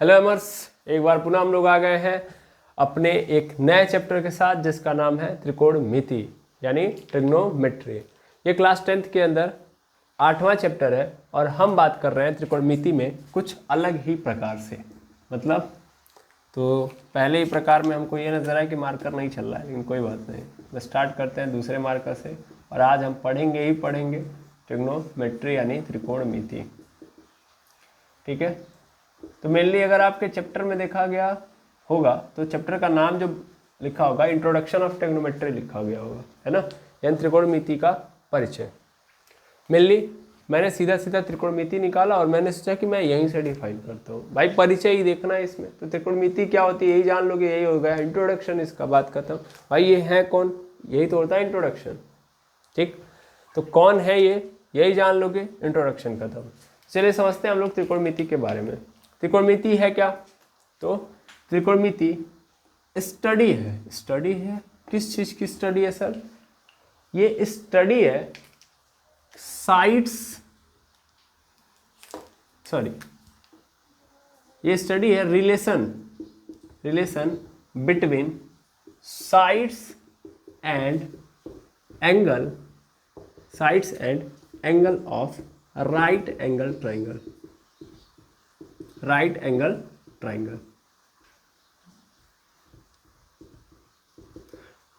Hello एमर्स, एक बार पुनः हम लोग आ गए हैं अपने एक नए चैप्टर के साथ जिसका नाम है त्रिकोणमिति यानी ट्रिग्नोमेट्री। ये क्लास 10th के अंदर 8वां चैप्टर है और हम बात कर रहे हैं त्रिकोणमिति में कुछ अलग ही प्रकार से। मतलब तो पहले ही प्रकार में हमको ये नजर आया कि मार्कर नहीं चल रहा है, लेकिन कोई बात नहीं, तो स्टार्ट करते हैं दूसरे मार्कर से। और आज हम पढ़ेंगे ही पढ़ेंगे ट्रिग्नोमेट्री यानी त्रिकोणमिति। ठीक है, तो मेनली अगर आपके चैप्टर में देखा गया होगा तो चैप्टर का नाम जो लिखा होगा इंट्रोडक्शन ऑफ ट्रिग्नोमेट्री लिखा गया होगा, है ना, यानी त्रिकोणमिति का परिचय। मेनली मैंने सीधा सीधा त्रिकोणमिति निकाला और मैंने सोचा कि मैं यहीं से डिफाइन करता हूँ। भाई परिचय ही देखना है इसमें, तो त्रिकोणमिति क्या होती है यही जान लोगे, यही हो गया इंट्रोडक्शन, इसका बात खत्म। भाई ये है कौन, यही तो होता है इंट्रोडक्शन। ठीक, तो कौन है ये, यही जान लोगे, इंट्रोडक्शन खत्म। चलिए समझते हैं हम लोग त्रिकोणमिति के बारे में। त्रिकोणमिति है क्या? तो त्रिकोणमिति स्टडी है। स्टडी है किस चीज की स्टडी है सर? ये स्टडी है साइड्स, ये स्टडी है relation between sides and angle of right angle triangle. Right angle triangle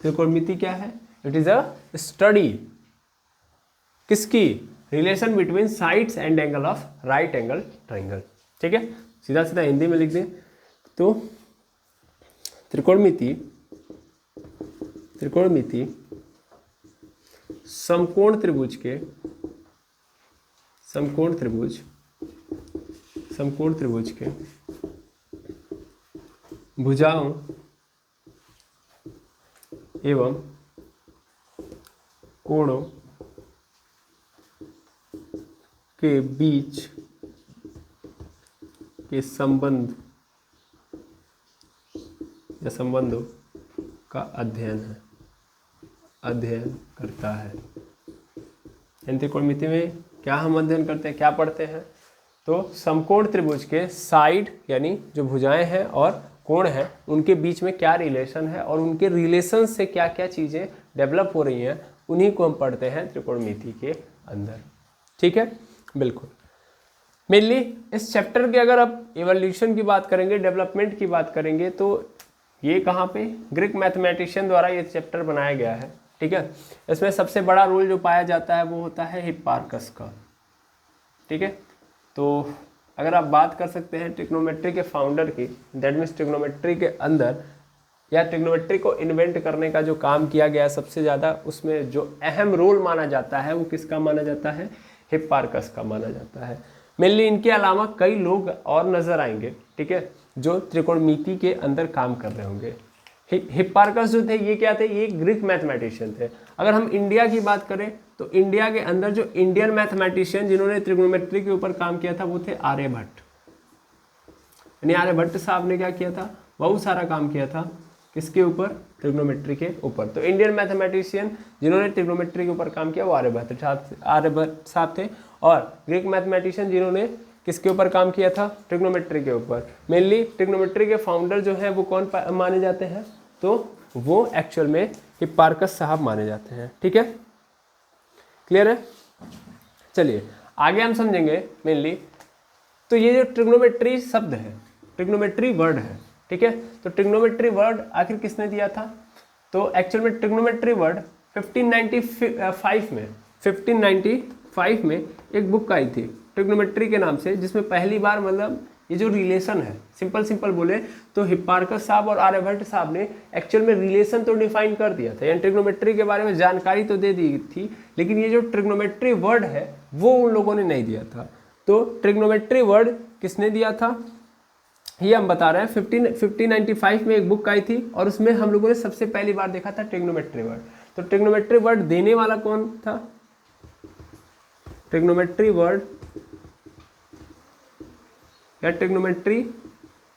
त्रिकोणमिति क्या है? इट इज अ स्टडी किसकी? Relation between sides and angle of right angle triangle. ठीक है, सीधा सीधा हिंदी में लिख दें तो त्रिकोणमिति समकोण त्रिभुज के भुजाओं एवं कोणों के बीच के संबंधों का अध्ययन करता है। त्रिकोणमिति में क्या हम अध्ययन करते हैं, क्या पढ़ते हैं? तो समकोण त्रिभुज के साइड यानी जो भुजाएं हैं और कोण है उनके बीच में क्या रिलेशन है और उनके रिलेशन से क्या क्या चीज़ें डेवलप हो रही हैं, उन्हीं को हम पढ़ते हैं त्रिकोणमिति के अंदर। ठीक है, बिल्कुल। मेनली इस चैप्टर के अगर आप इवोल्यूशन की बात करेंगे, डेवलपमेंट की बात करेंगे, तो ये कहाँ पे? ग्रीक मैथमेटिशियन द्वारा ये चैप्टर बनाया गया है। ठीक है, इसमें सबसे बड़ा रोल जो पाया जाता है वो होता है हिप्पार्कस का। ठीक है, तो अगर आप बात कर सकते हैं ट्रिग्नोमेट्री के फाउंडर की, दैट मीन्स ट्रिग्नोमेट्री के अंदर या ट्रिग्नोमेट्री को इन्वेंट करने का जो काम किया गया सबसे ज़्यादा, उसमें जो अहम रोल माना जाता है वो किसका माना जाता है? हिप्पार्कस का माना जाता है। मेनली इनके अलावा कई लोग और नजर आएंगे, ठीक है, जो त्रिकोणमिति के अंदर काम कर रहे होंगे। हिप्पार्कस जो थे ये क्या थे? ये ग्रीक मैथमेटिशियन थे। अगर हम इंडिया की बात करें तो इंडिया के अंदर जो इंडियन मैथमेटिशियन जिन्होंने त्रिकोणमिति के ऊपर काम किया था वो थे आर्यभट्ट। यानी आर्यभट्ट साहब ने क्या किया था? बहुत सारा काम किया था किसके ऊपर? ट्रिग्नोमेट्री के ऊपर। तो इंडियन मैथमेटिशियन जिन्होंने ट्रिग्नोमेट्री के ऊपर काम किया वो आर्यभट्ट साहब थे। और ग्रीक मैथमेटिशियन जिन्होंने किसके ऊपर काम किया था? ट्रिग्नोमेट्री के ऊपर। मेनली ट्रिग्नोमेट्री के फाउंडर जो है वो कौन माने जाते हैं? तो वो एक्चुअल में हिप्पार्कस साहब माने जाते हैं। ठीक है, क्लियर है? चलिए आगे हम समझेंगे मेनली। तो ये जो ट्रिग्नोमेट्री शब्द है, ट्रिग्नोमेट्री वर्ड है, ठीक है, तो ट्रिग्नोमेट्री वर्ड आखिर किसने दिया था? तो एक्चुअल में ट्रिग्नोमेट्री वर्ड 1595 में एक बुक आई थी ट्रिग्नोमेट्री के नाम से, जिसमें पहली बार मतलब ये जो रिलेशन है, सिंपल बोले तो हिप्पार्कस साहब और आर्यभट्ट साहब ने एक्चुअल में रिलेशन तो डिफाइन कर दिया था, यानी ट्रिग्नोमेट्री के बारे में जानकारी तो दे दी थी, लेकिन ये जो ट्रिग्नोमेट्री वर्ड है वो उन लोगों ने नहीं दिया था। तो ट्रिग्नोमेट्री वर्ड किसने दिया था ये हम बता रहे हैं। 1595 में एक बुक आई थी और उसमें हम लोगों ने सबसे पहली बार देखा था ट्रिग्नोमेट्री वर्ड। तो ट्रिग्नोमेट्री वर्ड देने वाला कौन था? ट्रिग्नोमेट्री वर्ड या ट्रिग्नोमेट्री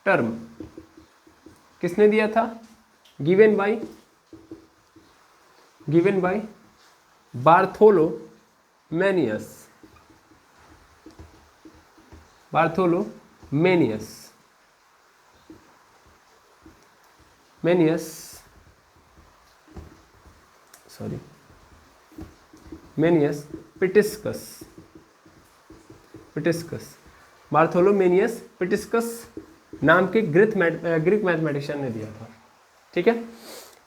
टर्म किसने दिया था? Given by बार्थोलोमेनियस। मेनियस पिटिस्कस बार्थोलोमेनियस पिटिस्कस नाम के ग्रीक मैथमेटिशियन ने दिया था। ठीक है,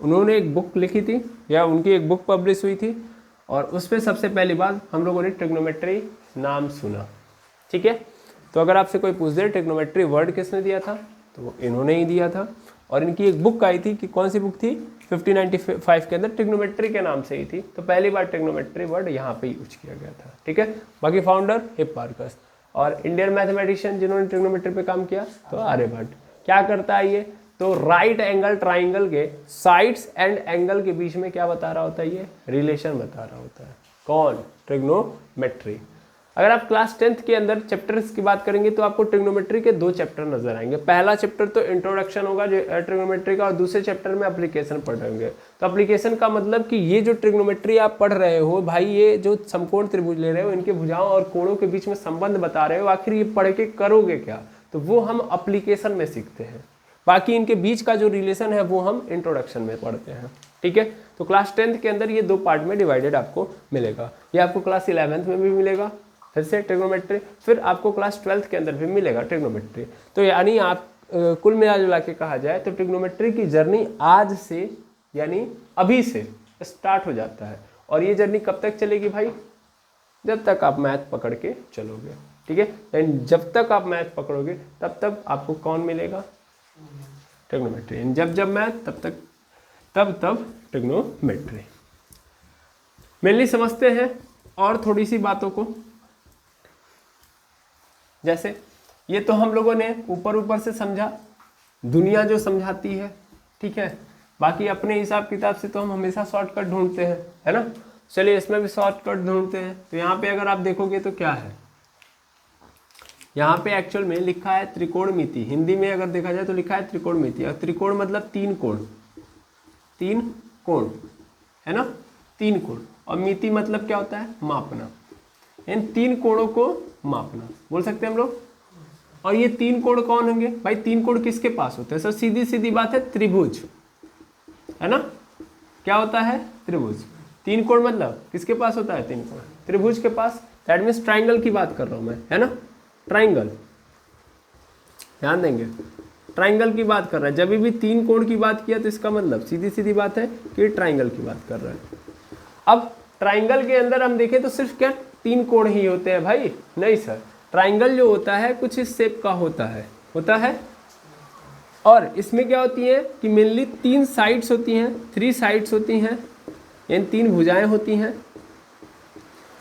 उन्होंने एक बुक लिखी थी या उनकी एक बुक पब्लिश हुई थी और उस पर सबसे पहली बार हम लोगों ने ट्रिग्नोमेट्री नाम सुना। ठीक है, तो अगर आपसे कोई पूछ दे ट्रिग्नोमेट्री वर्ड किसने दिया था तो वो इन्होंने ही दिया था। और इनकी एक बुक आई थी कि कौन सी बुक थी 1595 के अंदर ट्रिग्नोमेट्री के नाम से ही थी। तो पहली बार ट्रिग्नोमेट्री वर्ड यहाँ पे यूज किया गया था। ठीक है, बाकी फाउंडर हिप्पारकस और इंडियन मैथमेटिशियन जिन्होंने ट्रिग्नोमेट्री पे काम किया तो आर्यभट्ट। क्या करता है ये, तो राइट एंगल ट्राइंगल के साइड्स एंड एंगल के बीच में क्या बता रहा होता है, ये रिलेशन बता रहा होता है। कौन, ट्रिग्नोमेट्री। अगर आप क्लास 10th के अंदर चैप्टर्स की बात करेंगे तो आपको ट्रिग्नोमेट्री के 2 चैप्टर नजर आएंगे। पहला चैप्टर तो इंट्रोडक्शन होगा ट्रिग्नोमेट्री का और दूसरे चैप्टर में एप्लीकेशन पढ़ेंगे। तो एप्लीकेशन का मतलब कि ये जो ट्रिग्नोमेट्री आप पढ़ रहे हो भाई, ये जो समकोण त्रिभुज ले रहे हो, इनके भुजाओं और कोणों के बीच में संबंध बता रहे हो, आखिर ये पढ़ के करोगे क्या, तो वो हम एप्लीकेशन में सीखते हैं। बाकी इनके बीच का जो रिलेशन है वो हम इंट्रोडक्शन में पढ़ते हैं। ठीक है, तो क्लास 10th के अंदर ये 2 पार्ट में डिवाइडेड आपको मिलेगा। ये आपको क्लास 11th में भी मिलेगा फिर से ट्रिग्नोमेट्री, फिर आपको क्लास 12th के अंदर भी मिलेगा ट्रिग्नोमेट्री। तो यानी आप कुल मिला के कहा जाए तो ट्रिग्नोमेट्री की जर्नी आज से यानी अभी से स्टार्ट हो जाता है। और ये जर्नी कब तक चलेगी भाई, जब तक आप मैथ पकड़ के चलोगे। ठीक है, यानी जब तक आप मैथ पकड़ोगे तब तक आपको कौन मिलेगा, ट्रिग्नोमेट्री। जब मैथ तब ट्रिग्नोमेट्री। मेनली समझते हैं और थोड़ी सी बातों को, जैसे ये तो हम लोगों ने ऊपर से समझा, दुनिया जो समझाती है। ठीक है, बाकी अपने हिसाब किताब से तो हम हमेशा शॉर्टकट ढूंढते हैं, है ना। चलिए इसमें भी शॉर्टकट ढूंढते हैं। तो यहाँ पे अगर आप देखोगे तो क्या है, यहाँ पे एक्चुअल में लिखा है त्रिकोणमिति। हिंदी में अगर देखा जाए तो लिखा है त्रिकोणमिति। और त्रिकोण मतलब 3 कोण है ना, 3 कोण। और मिति मतलब क्या होता है, मापना। इन 3 कोणों को मापना बोल सकते हैं हम लोग। और ये 3 कोण कौन होंगे भाई, 3 कोण किसके पास होते हैं, सर सीधी बात है, त्रिभुज, है ना। क्या होता है, त्रिभुज। 3 कोण मतलब किसके पास होता है, 3 कोण त्रिभुज के पास। दैट मीन्स ट्राइंगल की बात कर रहा हूं मैं, है ना। ट्राइंगल, ध्यान देंगे, ट्राइंगल की बात कर रहा है। जब भी 3 कोण की बात किया तो इसका मतलब सीधी बात है कि ट्राइंगल की बात कर रहा है। अब ट्राइंगल के अंदर हम देखें तो सिर्फ क्या 3 कोण ही होते हैं भाई, नहीं सर। ट्राइंगल जो होता है कुछ इस शेप का होता है। और इसमें क्या होती है कि मेनली 3 साइड्स होती हैं, 3 साइड्स होती हैं, यानी 3 भुजाएं होती हैं।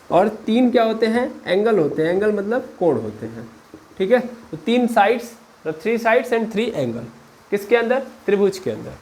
और 3 क्या होते हैं, एंगल होते हैं। एंगल मतलब कोण होते हैं। ठीक है, तो 3 साइड्स, 3 साइड्स एंड 3 एंगल किसके अंदर, त्रिभुज के अंदर।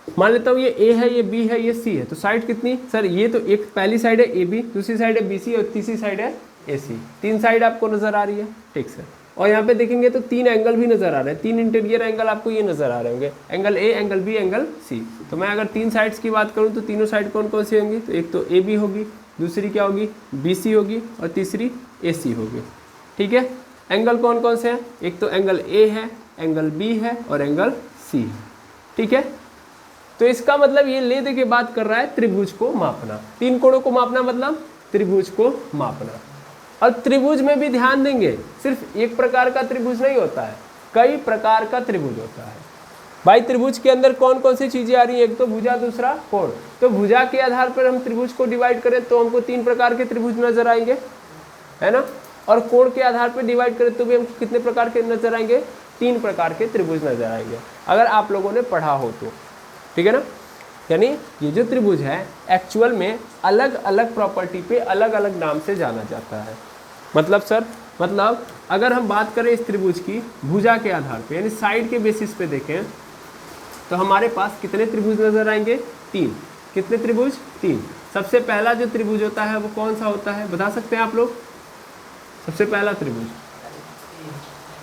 मान लेता हूँ ये ए है, ये बी है, ये सी है। तो साइड कितनी सर, ये तो एक पहली साइड है ए बी, दूसरी साइड है बी सी और तीसरी साइड है ए सी। 3 साइड आपको नजर आ रही है। ठीक सर, और यहाँ पे देखेंगे तो 3 एंगल भी नजर आ रहे हैं। 3 इंटीरियर एंगल आपको ये नजर आ रहे होंगे, angle A, angle B, angle C. तो मैं अगर 3 साइड्स की बात करूँ तो तीनों साइड कौन कौन सी होंगी, तो एक तो ए बी होगी, दूसरी क्या होगी बी सी होगी और तीसरी ए सी होगी। ठीक है, एंगल कौन कौन से हैं, एक तो एंगल ए है, एंगल बी है और एंगल सी है। ठीक है, तो इसका मतलब ये ले दे के बात कर रहा है त्रिभुज को मापना। 3 कोणों को मापना मतलब त्रिभुज को मापना। और त्रिभुज में भी ध्यान देंगे, सिर्फ एक प्रकार का त्रिभुज नहीं होता है, कई प्रकार का त्रिभुज होता है भाई। त्रिभुज के अंदर कौन कौन सी चीजें आ रही है, एक तो भुजा, दूसरा कोण। तो भुजा के आधार पर हम त्रिभुज को डिवाइड करें तो हमको 3 प्रकार के त्रिभुज नजर आएंगे, है ना। और कोण के आधार पर डिवाइड करें तो भी हमको कितने प्रकार के नजर आएंगे, 3 प्रकार के त्रिभुज नजर आएंगे, अगर आप लोगों ने पढ़ा हो तो। ठीक है ना, यानी ये जो त्रिभुज है एक्चुअल में अलग अलग प्रॉपर्टी पे अलग अलग नाम से जाना जाता है। मतलब सर, मतलब अगर हम बात करें इस त्रिभुज की भुजा के आधार पे यानी साइड के बेसिस पे देखें तो हमारे पास कितने त्रिभुज नजर आएंगे, 3। कितने त्रिभुज, 3। सबसे पहला जो त्रिभुज होता है वो कौन सा होता है, बता सकते हैं आप लोग। सबसे पहला त्रिभुज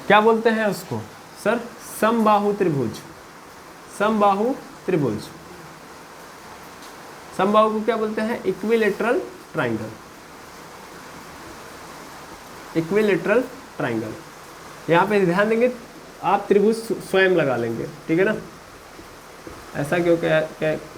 क्या बोलते हैं उसको सर, समबाहु त्रिभुज। समबाहु त्रिभुज, समबाहु को क्या बोलते हैं, इक्विलेटरल ट्राइंगल। इक्विलेटरल ट्राइंगल, यहाँ पे ध्यान देंगे आप, त्रिभुज स्वयं लगा लेंगे। ठीक है ना, ऐसा क्यों कह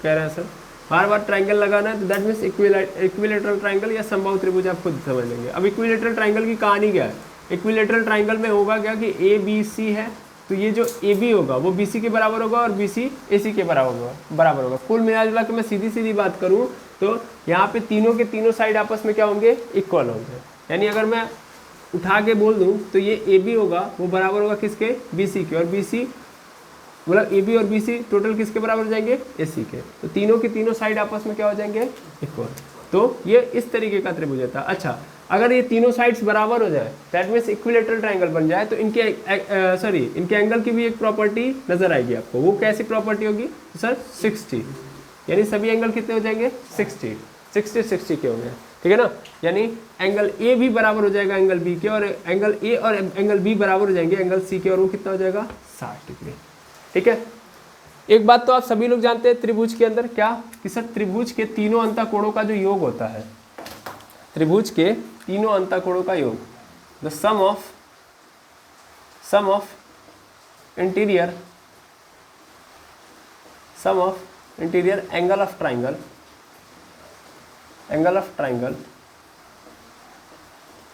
रहे हैं सर? बार बार ट्राइंगल लगाना है तो दैट मीन्स इक्विलेटरल ट्राइंगल या समबाहु त्रिभुज आप खुद समझ लेंगे। अब इक्विलेटरल ट्राइंगल की कहानी क्या है? इक्विलेटरल ट्राइंगल में होगा क्या कि ए बी सी है, तो ये जो ए बी होगा वो बी सी के बराबर होगा और बी सी ए सी के बराबर होगा। कुल मिला जुला के मैं सीधी सीधी बात करूँ तो यहाँ पे तीनों के तीनों साइड आपस में क्या होंगे? इक्वल होंगे। यानी अगर मैं उठा के बोल दूँ तो ये ए बी होगा वो बराबर होगा किसके? बी सी के, और बी सी मतलब ए बी और बी सी टोटल किसके बराबर हो जाएंगे? ए सी के। तो तीनों के तीनों साइड आपस में क्या हो जाएंगे? इक्वल। तो ये इस तरीके का त्रिभुज था। अच्छा, अगर ये तीनों साइड्स बराबर हो जाए दैट मीन्स इक्विलेटरल ट्राइंगल बन जाए तो इनके इनके एंगल की भी एक प्रॉपर्टी नजर आएगी आपको। वो कैसी प्रॉपर्टी होगी सर? 60, यानी सभी एंगल कितने हो जाएंगे? 60 के होंगे, ठीक है ना। यानी एंगल ए भी बराबर हो जाएगा एंगल बी के, और एंगल ए और एंगल बी बराबर हो जाएंगे एंगल सी के, और वो कितना हो जाएगा? 60 डिग्री, ठीक है। एक बात तो आप सभी लोग जानते हैं त्रिभुज के अंदर क्या कि सर त्रिभुज के तीनों अंतःकोणों का जो योग होता है, त्रिभुज के तीनों अंतःकोणों का योग, the sum of interior angle of triangle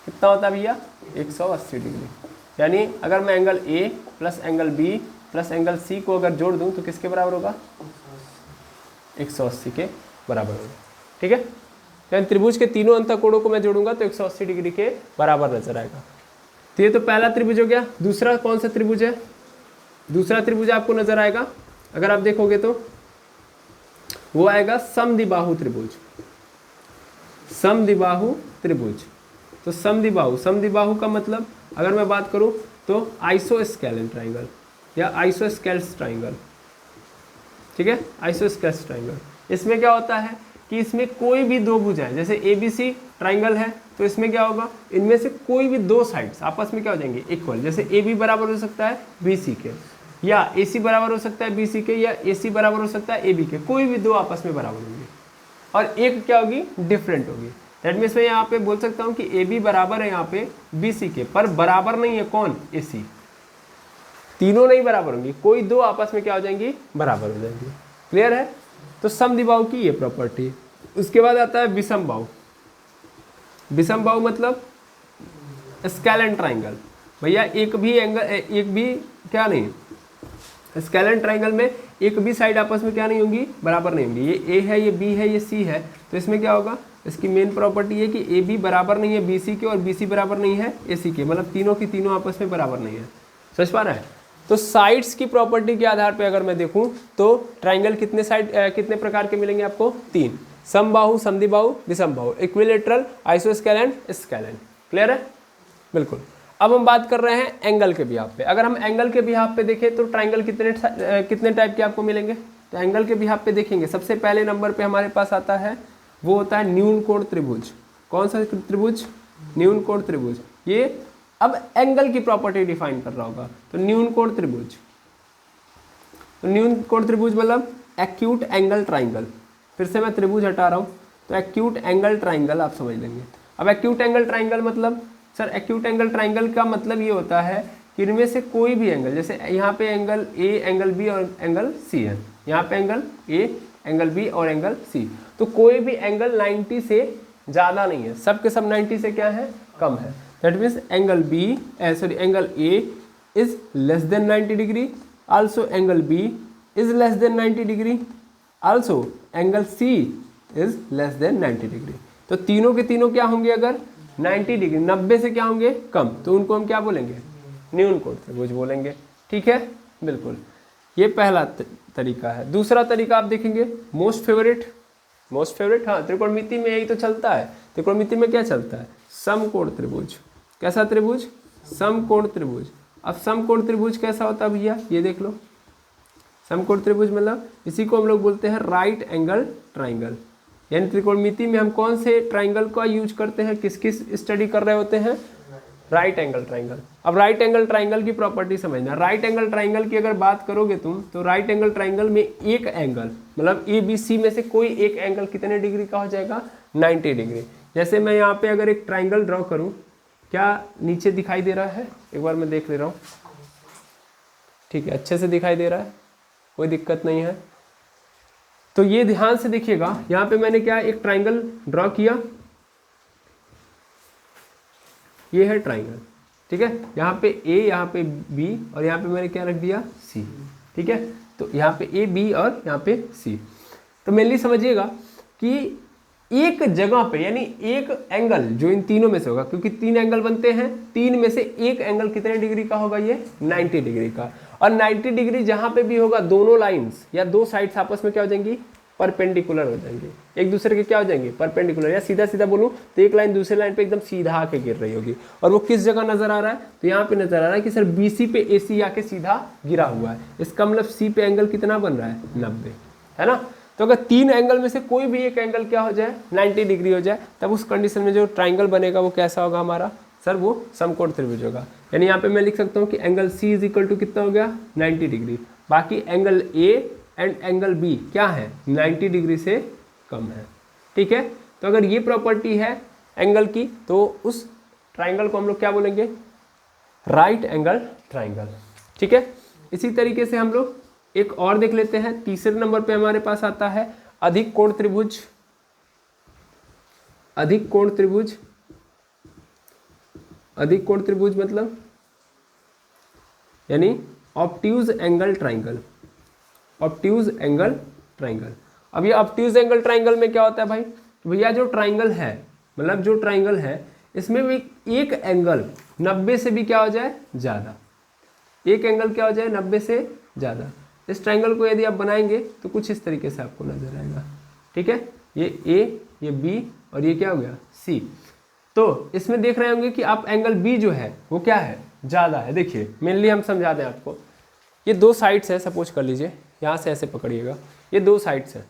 कितना होता है भैया? 180 डिग्री। यानी अगर मैं angle A plus angle B plus angle C को अगर जोड़ दूं तो किसके बराबर होगा? 180 के बराबर होगा, ठीक है। यानी त्रिभुज के तीनों अंतःकोणों को मैं जोड़ूंगा तो 180 डिग्री के बराबर नजर आएगा। तो ये तो पहला त्रिभुज हो गया। दूसरा कौन सा त्रिभुज है? दूसरा त्रिभुज आपको नजर आएगा, अगर आप देखोगे तो वो आएगा समद्विबाहु त्रिभुज। समद्विबाहु त्रिभुज, तो समद्विबाहु का मतलब अगर मैं बात करूं तो आइसोस्केलेन ट्राइंगल या आइसोस्केल्स ट्राइंगल, ठीक है, आइसोस्केल्स ट्राइंगल। इसमें क्या होता है कि इसमें कोई भी दो भुजाएं, जैसे ABC ट्राइंगल है तो इसमें क्या होगा? इनमें से कोई भी दो साइड्स आपस में क्या हो जाएंगे? इक्वल। जैसे AB बराबर हो सकता है BC के, या AC बराबर हो सकता है BC के, या AC बराबर हो सकता है AB के। कोई भी दो आपस में बराबर होंगे, और एक क्या होगी? डिफरेंट होगी। दैट मीन्स मैं यहाँ पे बोल सकता हूँ कि AB बराबर है यहाँ पे BC के, पर बराबर नहीं है कौन? AC। तीनों नहीं बराबर होंगी, कोई दो आपस में क्या हो जाएंगी? बराबर हो जाएंगी। क्लियर है? तो समद्विबाहु की ये प्रॉपर्टी। उसके बाद आता है विषमबाहु। विषमबाहु मतलब स्केलेन ट्राइंगल। भैया एक भी क्या नहीं, स्केलेन ट्राइंगल में एक भी साइड आपस में क्या नहीं होंगी? बराबर नहीं होंगी। ये ए है, ये बी है, ये सी है, तो इसमें क्या होगा? इसकी मेन प्रॉपर्टी है कि ए बी बराबर नहीं है BC के और BC बराबर नहीं है AC के, मतलब तीनों की तीनों आपस में बराबर नहीं है। समझ पा रहा है? तो साइड्स की प्रॉपर्टी के आधार पे अगर मैं देखूं तो ट्राइंगल कितने प्रकार के मिलेंगे आपको? 3, समबाहु, समद्विबाहु, विषमबाहु, इक्विलेटरल, आइसोस्केलेन, स्केलेन। क्लियर है? बिल्कुल। अब हम बात कर रहे हैं एंगल के बिहाफ पे। अगर हम एंगल के बिहाफ पे देखें तो ट्राइंगल कितने टाइप के आपको मिलेंगे? तो एंगल के बिहाफ पे देखेंगे, सबसे पहले नंबर पे हमारे पास आता है वो होता है न्यून कोण त्रिभुज। कौन सा त्रिभुज? न्यून कोण त्रिभुज। ये अब एंगल की प्रॉपर्टी डिफाइन कर रहा होगा, तो न्यून कोण त्रिभुज। तो न्यून कोण त्रिभुज मतलब एक्यूट एंगल ट्राइंगल। फिर से मैं त्रिभुज हटा रहा हूँ, तो एक्यूट एंगल ट्राइंगल आप समझ लेंगे। अब एक्यूट एंगल ट्राइंगल मतलब सर, एक्यूट एंगल ट्राइंगल का मतलब ये होता है कि इनमें से कोई भी एंगल, जैसे यहाँ पे एंगल A, एंगल B और एंगल C है, यहाँ पे एंगल A, एंगल B और एंगल C, तो कोई भी एंगल 90 से ज़्यादा नहीं है, सब के सब 90 से क्या है? कम है। That means angle angle A is less than 90 degree, also angle B is less than 90 degree, also angle C is less than 90 degree. तो तीनों के तीनों क्या होंगे? अगर 90 डिग्री 90 से क्या होंगे? कम, तो उनको हम क्या बोलेंगे? न्यून कोण त्रिभुज बोलेंगे। ठीक है, बिल्कुल। ये पहला तरीका है। दूसरा तरीका आप देखेंगे मोस्ट फेवरेट, हाँ, त्रिकोणमिति में यही तो चलता है। त्रिकोणमिति में क्या चलता है? समकोण त्रिभुज। कैसा त्रिभुज? समकोण त्रिभुज। अब समकोण त्रिभुज कैसा होता है भैया? ये देख लो। समकोण त्रिभुज मतलब इसी को हम लोग बोलते हैं राइट एंगल ट्राइंगल। यानी त्रिकोणमिति में हम कौन से ट्राइंगल का यूज करते हैं? किस स्टडी कर रहे होते हैं? Right angle triangle. अब राइट एंगल ट्राइंगल की प्रॉपर्टी समझना। राइट एंगल ट्राइंगल की अगर बात करोगे तुम, तो राइट एंगल ट्राइंगल में एक एंगल मतलब ABC में से कोई एक एंगल कितने डिग्री का हो जाएगा? 90 डिग्री। जैसे मैं यहाँ पे अगर एक ट्राइंगल ड्रॉ करूँ, क्या नीचे दिखाई दे रहा है? एक बार मैं देख ले रहा हूँ। ठीक है, अच्छे से दिखाई दे रहा है, कोई दिक्कत नहीं है। तो ये ध्यान से देखिएगा, यहाँ पे मैंने क्या एक ट्राइंगल ड्रॉ किया, ये है ट्राइंगल, ठीक है। यहाँ पे ए, यहाँ पे बी और यहाँ पे मैंने क्या रख दिया सी, ठीक है। तो यहाँ पे ए बी और यहाँ पे सी। तो मेनली समझिएगा कि एक जगह पे यानी एक एंगल जो इन तीनों में से होगा, क्योंकि 3 एंगल बनते हैं, 3 में से एक एंगल कितने डिग्री का होगा, ये 90 डिग्री का। और 90 डिग्री जहाँ पे भी होगा, दोनों लाइंस या दो साइड्स आपस में क्या हो जाएंगी, परपेंडिकुलर हो जाएंगे, एक दूसरे के क्या हो जाएंगे, परपेंडिकुलर। या सीधा सीधा बोलूँ तो एक लाइन दूसरे लाइन पे एकदम सीधा आके गिर रही होगी। और वो किस जगह नजर आ रहा है, तो यहाँ पे नजर आ रहा है कि सर BC पे AC आके सीधा गिरा हुआ है। इसका मतलब C पे एंगल कितना बन रहा है, 90, है ना। तो अगर 3 एंगल में से कोई भी एक एंगल क्या हो जाए, 90 डिग्री हो जाए, तब उस कंडीशन में जो ट्राइंगल बनेगा वो कैसा होगा हमारा, सर वो समकोण त्रिभुज होगा। यानी यहाँ पे मैं लिख सकता हूँ कि angle C is equal to कितना हो गया, 90 डिग्री। बाकी angle A and angle B क्या है, 90 डिग्री से कम है, ठीक है। तो अगर ये प्रॉपर्टी है एंगल की, तो उस ट्राइंगल को हम लोग क्या बोलेंगे, राइट एंगल ट्राइंगल, ठीक है। इसी तरीके से हम लोग एक और देख लेते हैं। तीसरे नंबर पे हमारे पास आता है अधिक कोण त्रिभुज। अधिक कोण त्रिभुज, अधिक कोण त्रिभुज मतलब यानी obtuse angle triangle, obtuse angle triangle. अब ये ऑब्ट्यूज एंगल ट्राइंगल में क्या होता है भाई, भैया जो ट्राइंगल है, मतलब जो ट्राइंगल है इसमें भी एक एंगल 90 से भी क्या हो जाए ज़्यादा, एक एंगल क्या हो जाए 90 से ज़्यादा। इस ट्राइंगल को यदि आप बनाएंगे तो कुछ इस तरीके से आपको नजर आएगा, ठीक है। ये A, ये B और ये क्या हो गया C। तो इसमें देख रहे होंगे कि आप एंगल B जो है वो क्या है, ज़्यादा है। देखिए मेनली हम समझा दें आपको, ये 2 साइड्स है, सपोज कर लीजिए, यहाँ से ऐसे पकड़िएगा, ये 2 साइड्स हैं,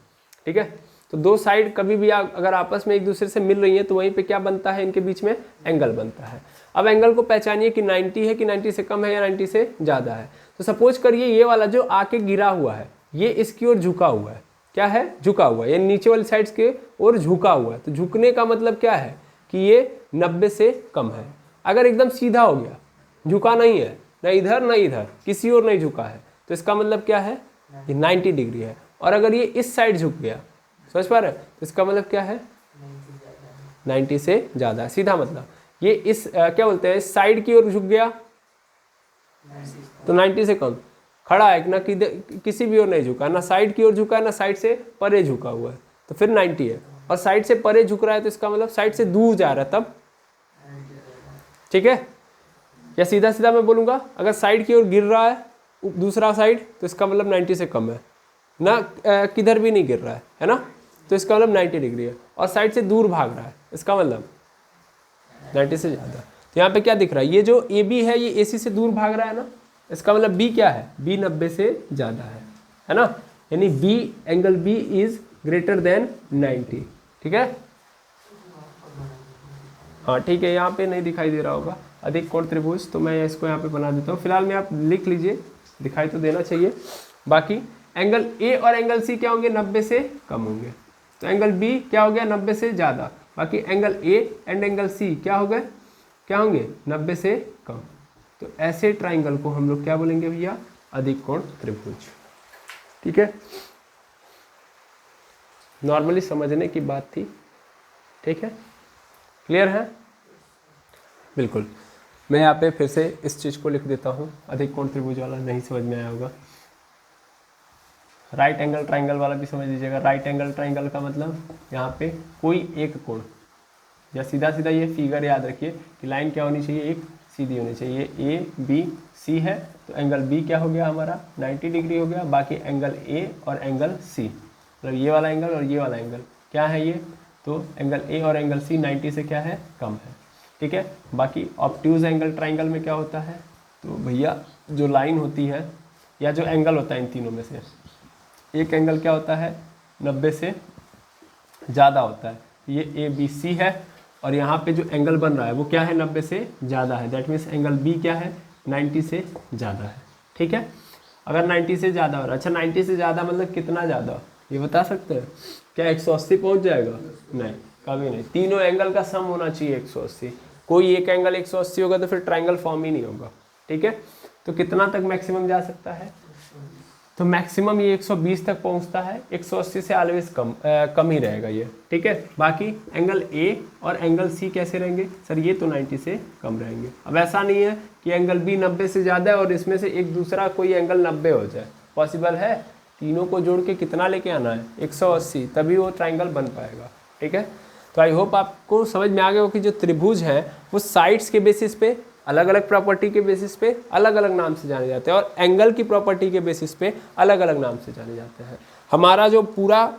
ठीक है। तो 2 साइड कभी भी अगर आपस में एक दूसरे से मिल रही है तो वहीं पे क्या बनता है, इनके बीच में एंगल बनता है। अब एंगल को पहचानिए कि 90 है कि 90 से कम है या 90 से ज़्यादा है। तो सपोज करिए ये वाला जो आके गिरा हुआ है ये इसकी ओर झुका हुआ है, क्या है, झुका हुआ है, ये नीचे वाली साइड्स के ओर झुका हुआ है। तो झुकने का मतलब क्या है कि ये 90 से कम है। अगर एकदम सीधा हो गया, झुका नहीं है, न इधर न इधर, किसी और नहीं झुका है, तो इसका मतलब क्या है, ये 90 डिग्री है। और अगर ये इस साइड झुक गया, समझ पा रहे हैं, तो इसका मतलब क्या है, 90 से ज़्यादा है। सीधा मतलब ये इस क्या बोलते हैं, इस साइड की ओर झुक गया तो 90 से कम, खड़ा है ना, किसी भी ओर नहीं झुका, ना साइड की ओर झुका है ना साइड से परे झुका हुआ है, तो फिर 90 है। और साइड से परे झुक रहा है तो इसका मतलब साइड से दूर जा रहा है तब, ठीक है। या सीधा सीधा मैं बोलूँगा, अगर साइड की ओर गिर रहा है दूसरा साइड तो इसका मतलब 90 से कम है, ना किधर भी नहीं गिर रहा है ना, तो इसका मतलब 90 डिग्री है। और साइड से दूर भाग रहा है, इसका मतलब 90 से ज़्यादा। तो यहाँ पे क्या दिख रहा है, ये जो AB है ये AC से दूर भाग रहा है ना, इसका मतलब B क्या है, B 90 से ज़्यादा है ना। यानी B, angle B is greater than 90, ठीक है। हाँ ठीक है, यहाँ पे नहीं दिखाई दे रहा होगा अधिक कोण त्रिभुज, तो मैं इसको यहाँ पे बना देता हूँ। फिलहाल में आप लिख लीजिए, दिखाई तो देना चाहिए। बाकी एंगल A और एंगल C क्या होंगे, 90 से कम होंगे। तो एंगल B क्या हो गया, 90 से ज़्यादा। बाकी angle A and angle C क्या हो गए, क्या होंगे, 90 से कम। तो ऐसे ट्राइंगल को हम लोग क्या बोलेंगे भैया, अधिक कोण त्रिभुज, ठीक है। नॉर्मली समझने की बात थी, ठीक है, क्लियर है, बिल्कुल। मैं यहाँ पे फिर से इस चीज़ को लिख देता हूँ, अधिक कोण त्रिभुज वाला नहीं समझ में आया होगा, राइट एंगल ट्राइंगल वाला भी समझ लीजिएगा। राइट एंगल ट्राइंगल का मतलब यहाँ पे कोई एक कोण, या सीधा सीधा ये फिगर याद रखिए कि लाइन क्या होनी चाहिए, एक सीधी होनी चाहिए। A B C है तो एंगल B क्या हो गया हमारा, 90 डिग्री हो गया। बाकी एंगल A और एंगल C, मतलब ये वाला एंगल और ये वाला एंगल क्या है, ये तो एंगल A और एंगल C 90 से क्या है, कम है, ठीक है। बाकी ऑब्ट्यूज एंगल ट्राइंगल में क्या होता है, तो भैया जो लाइन होती है या जो एंगल होता है इन तीनों में से एक एंगल क्या होता है, 90 से ज़्यादा होता है। ये ABC है और यहाँ पे जो एंगल बन रहा है वो क्या है, 90 से ज़्यादा है। दैट मीन्स एंगल B क्या है, 90 से ज़्यादा है, ठीक है। अगर 90 से ज़्यादा हो रहा है, अच्छा 90 से ज़्यादा मतलब कितना ज़्यादा, ये बता सकते हैं क्या, 180 पहुँच जाएगा, नहीं कभी नहीं। तीनों एंगल का सम होना चाहिए 180, कोई एक एंगल 180 होगा तो फिर ट्राइंगल फॉर्म ही नहीं होगा, ठीक है। तो कितना तक मैक्सिमम जा सकता है, तो मैक्सिमम ये 120 तक पहुंचता है, 180 से ऑलवेज कम ही रहेगा ये, ठीक है। बाकी एंगल ए और एंगल सी कैसे रहेंगे सर, ये तो 90 से कम रहेंगे। अब ऐसा नहीं है कि एंगल बी 90 से ज़्यादा है और इसमें से एक दूसरा कोई एंगल 90 हो जाए, पॉसिबल है? तीनों को जोड़ के कितना लेके आना है, 180, तभी वो ट्राइंगल बन पाएगा, ठीक है। तो आई होप आपको समझ में आ गया हो कि जो त्रिभुज हैं वो साइड्स के बेसिस पे, अलग अलग प्रॉपर्टी के बेसिस पे अलग अलग नाम से जाने जाते हैं और एंगल की प्रॉपर्टी के बेसिस पे अलग अलग नाम से जाने जाते हैं। हमारा जो पूरा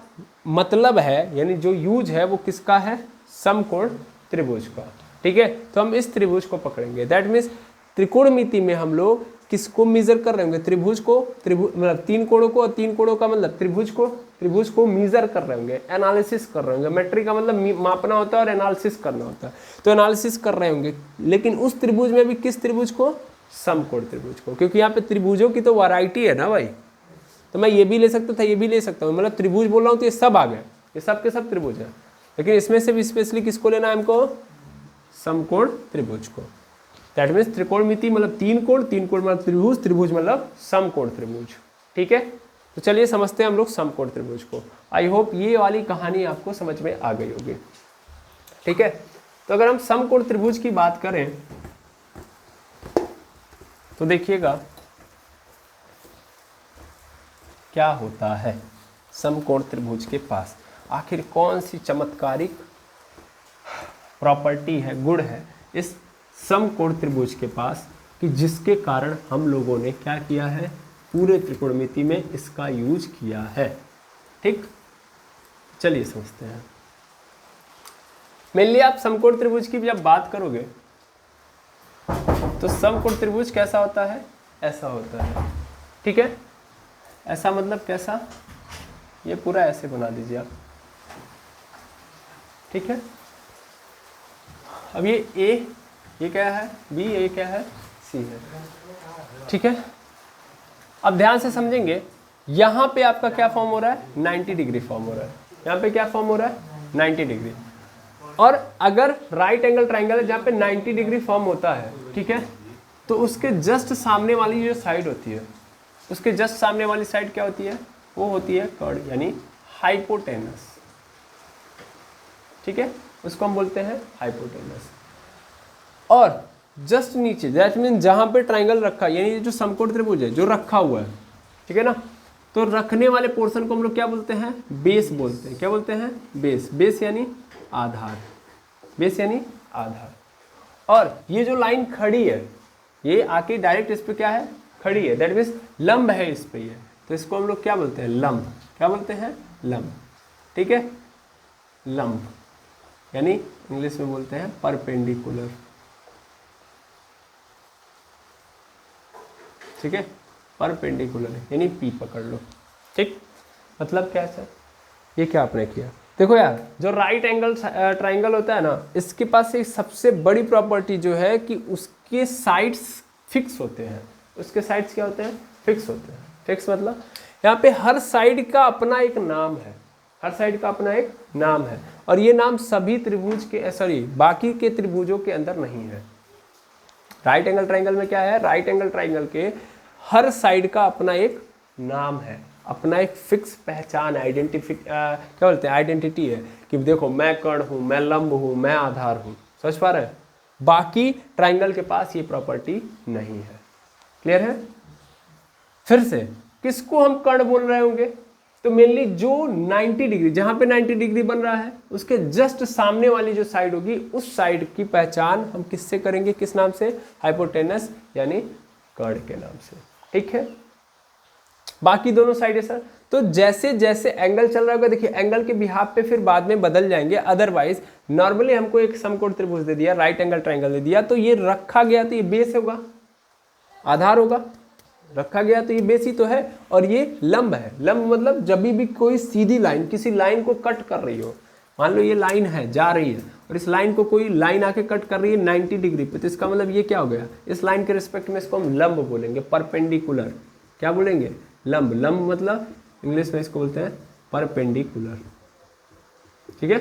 मतलब है यानी जो यूज है वो किसका है, समकोण त्रिभुज का, ठीक है। तो हम इस त्रिभुज को पकड़ेंगे, दैट मीन्स त्रिकोणमिति में हम लोग किसको मेजर कर रहे होंगे, त्रिभुज को, त्रिभुज मतलब तीन कोणों को, और तीन कोणों का मतलब त्रिभुज को मेजर कर रहे होंगे, एनालिसिस कर रहे होंगे। मेट्रिक का मतलब मापना होता है और एनालिसिस करना होता है, तो एनालिसिस कर रहे होंगे। लेकिन उस त्रिभुज में भी किस त्रिभुज को, समकोण त्रिभुज को, क्योंकि यहाँ पे त्रिभुजों की तो वैरायटी है ना भाई। तो मैं ये भी ले सकता था, ये भी ले सकता हूँ, मतलब त्रिभुज बोल रहा हूँ तो ये सब आ गए, ये सब के सब त्रिभुज है। लेकिन इसमें से भी स्पेशली किसको लेना है हमको, समकोण त्रिभुज को। दैट मीन्स त्रिकोणमिति मतलब तीन कोण मतलब त्रिभुज, त्रिभुज मतलब समकोण त्रिभुज, ठीक है। तो चलिए समझते हैं हम लोग समकोण त्रिभुज को। आई होप ये वाली कहानी आपको समझ में आ गई होगी, ठीक है। तो अगर हम समकोण त्रिभुज की बात करें तो देखिएगा क्या होता है समकोण त्रिभुज के पास, आखिर कौन सी चमत्कारिक प्रॉपर्टी है, गुण है इस समकोण त्रिभुज के पास कि जिसके कारण हम लोगों ने क्या किया है, पूरे त्रिकोणमिति में इसका यूज किया है, ठीक। चलिए समझते हैं। मेनली आप समकोण त्रिभुज की जब बात करोगे तो समकोण त्रिभुज कैसा होता है, ऐसा होता है, ठीक है। ऐसा मतलब कैसा, ये पूरा ऐसे बना दीजिए आप, ठीक है। अब ये क्या है, बी, ये क्या है, सी है, ठीक है। अब ध्यान से समझेंगे, यहाँ पे आपका क्या फॉर्म हो रहा है, 90 डिग्री फॉर्म हो रहा है। यहाँ पे क्या फॉर्म हो रहा है, 90 डिग्री। और अगर राइट एंगल ट्राइंगल है जहाँ पे 90 डिग्री फॉर्म होता है, ठीक है, तो उसके जस्ट सामने वाली जो साइड होती है, उसके जस्ट सामने वाली साइड क्या होती है, वो होती है कर्ड यानी हाइपोटेनस, ठीक है, उसको हम बोलते हैं हाइपोटेनस। और जस्ट नीचे दैट मीन जहां पे ट्राइंगल रखा यानी जो समकोण त्रिभुज है जो रखा हुआ है, ठीक है ना, तो रखने वाले पोर्शन को हम लोग क्या बोलते हैं, बेस बोलते हैं। क्या बोलते हैं, बेस। बेस यानी आधार, बेस यानी आधार। और ये जो लाइन खड़ी है ये आके डायरेक्ट इस पे क्या है, खड़ी है, दैट मीन्स लंब है इस पे ये, तो इसको हम लोग क्या बोलते हैं, लंब। क्या बोलते हैं, लंब, ठीक है, लंब यानी इंग्लिश में बोलते हैं परपेंडिकुलर, ठीक है, परपेंडिकुलर यानी पी पकड़ लो, ठीक। मतलब क्या है सर, ये क्या आपने किया, देखो यार जो राइट एंगल ट्राइंगल होता है ना, इसके पास एक सबसे बड़ी प्रॉपर्टी जो है कि उसके साइड्स फिक्स होते हैं। उसके साइड्स क्या होते हैं, फिक्स होते हैं। फिक्स मतलब यहाँ पे हर साइड का अपना एक नाम है, हर साइड का अपना एक नाम है, और ये नाम सभी त्रिभुज के बाकी के त्रिभुजों के अंदर नहीं है। राइट एंगल ट्राइंगल में क्या है, राइट एंगल ट्राइंगल के हर साइड का अपना एक नाम है, अपना एक फिक्स पहचान है, क्या बोलते हैं, आइडेंटिटी है कि देखो मैं कर्ण हूँ, मैं लंब हूँ, मैं आधार हूँ। समझ पा रहे हैं, बाकी ट्राइंगल के पास ये प्रॉपर्टी नहीं है। क्लियर है। फिर से किसको हम कर्ण बोल रहे होंगे, तो मेनली जो 90 डिग्री, जहां पे 90 डिग्री बन रहा है उसके जस्ट सामने वाली जो साइड होगी उस साइड की पहचान हम किससे करेंगे, किस नाम से, हाइपोटेनस यानी कर्ण के नाम से, ठीक है। बाकी दोनों साइड है सर, तो जैसे जैसे एंगल चल रहा होगा, देखिए एंगल के बिहाफ पे फिर बाद में बदल जाएंगे। अदरवाइज नॉर्मली हमको एक समकोण त्रिभुज दे दिया, राइट एंगल ट्राइंगल दे दिया, तो ये रखा गया तो ये बेस होगा, आधार होगा, रखा गया तो ये बेस ही तो है, और ये लंब है। लंब मतलब जब भी कोई सीधी लाइन किसी लाइन को कट कर रही हो, मान लो ये लाइन है जा रही है और इस लाइन को कोई लाइन आके कट कर रही है 90 डिग्री पे, तो इसका मतलब ये क्या हो गया, इस लाइन के रिस्पेक्ट में इसको हम लंब बोलेंगे, परपेंडिकुलर। क्या बोलेंगे, लंब। लंब मतलब इंग्लिश में इसको बोलते हैं परपेंडिकुलर, ठीक है।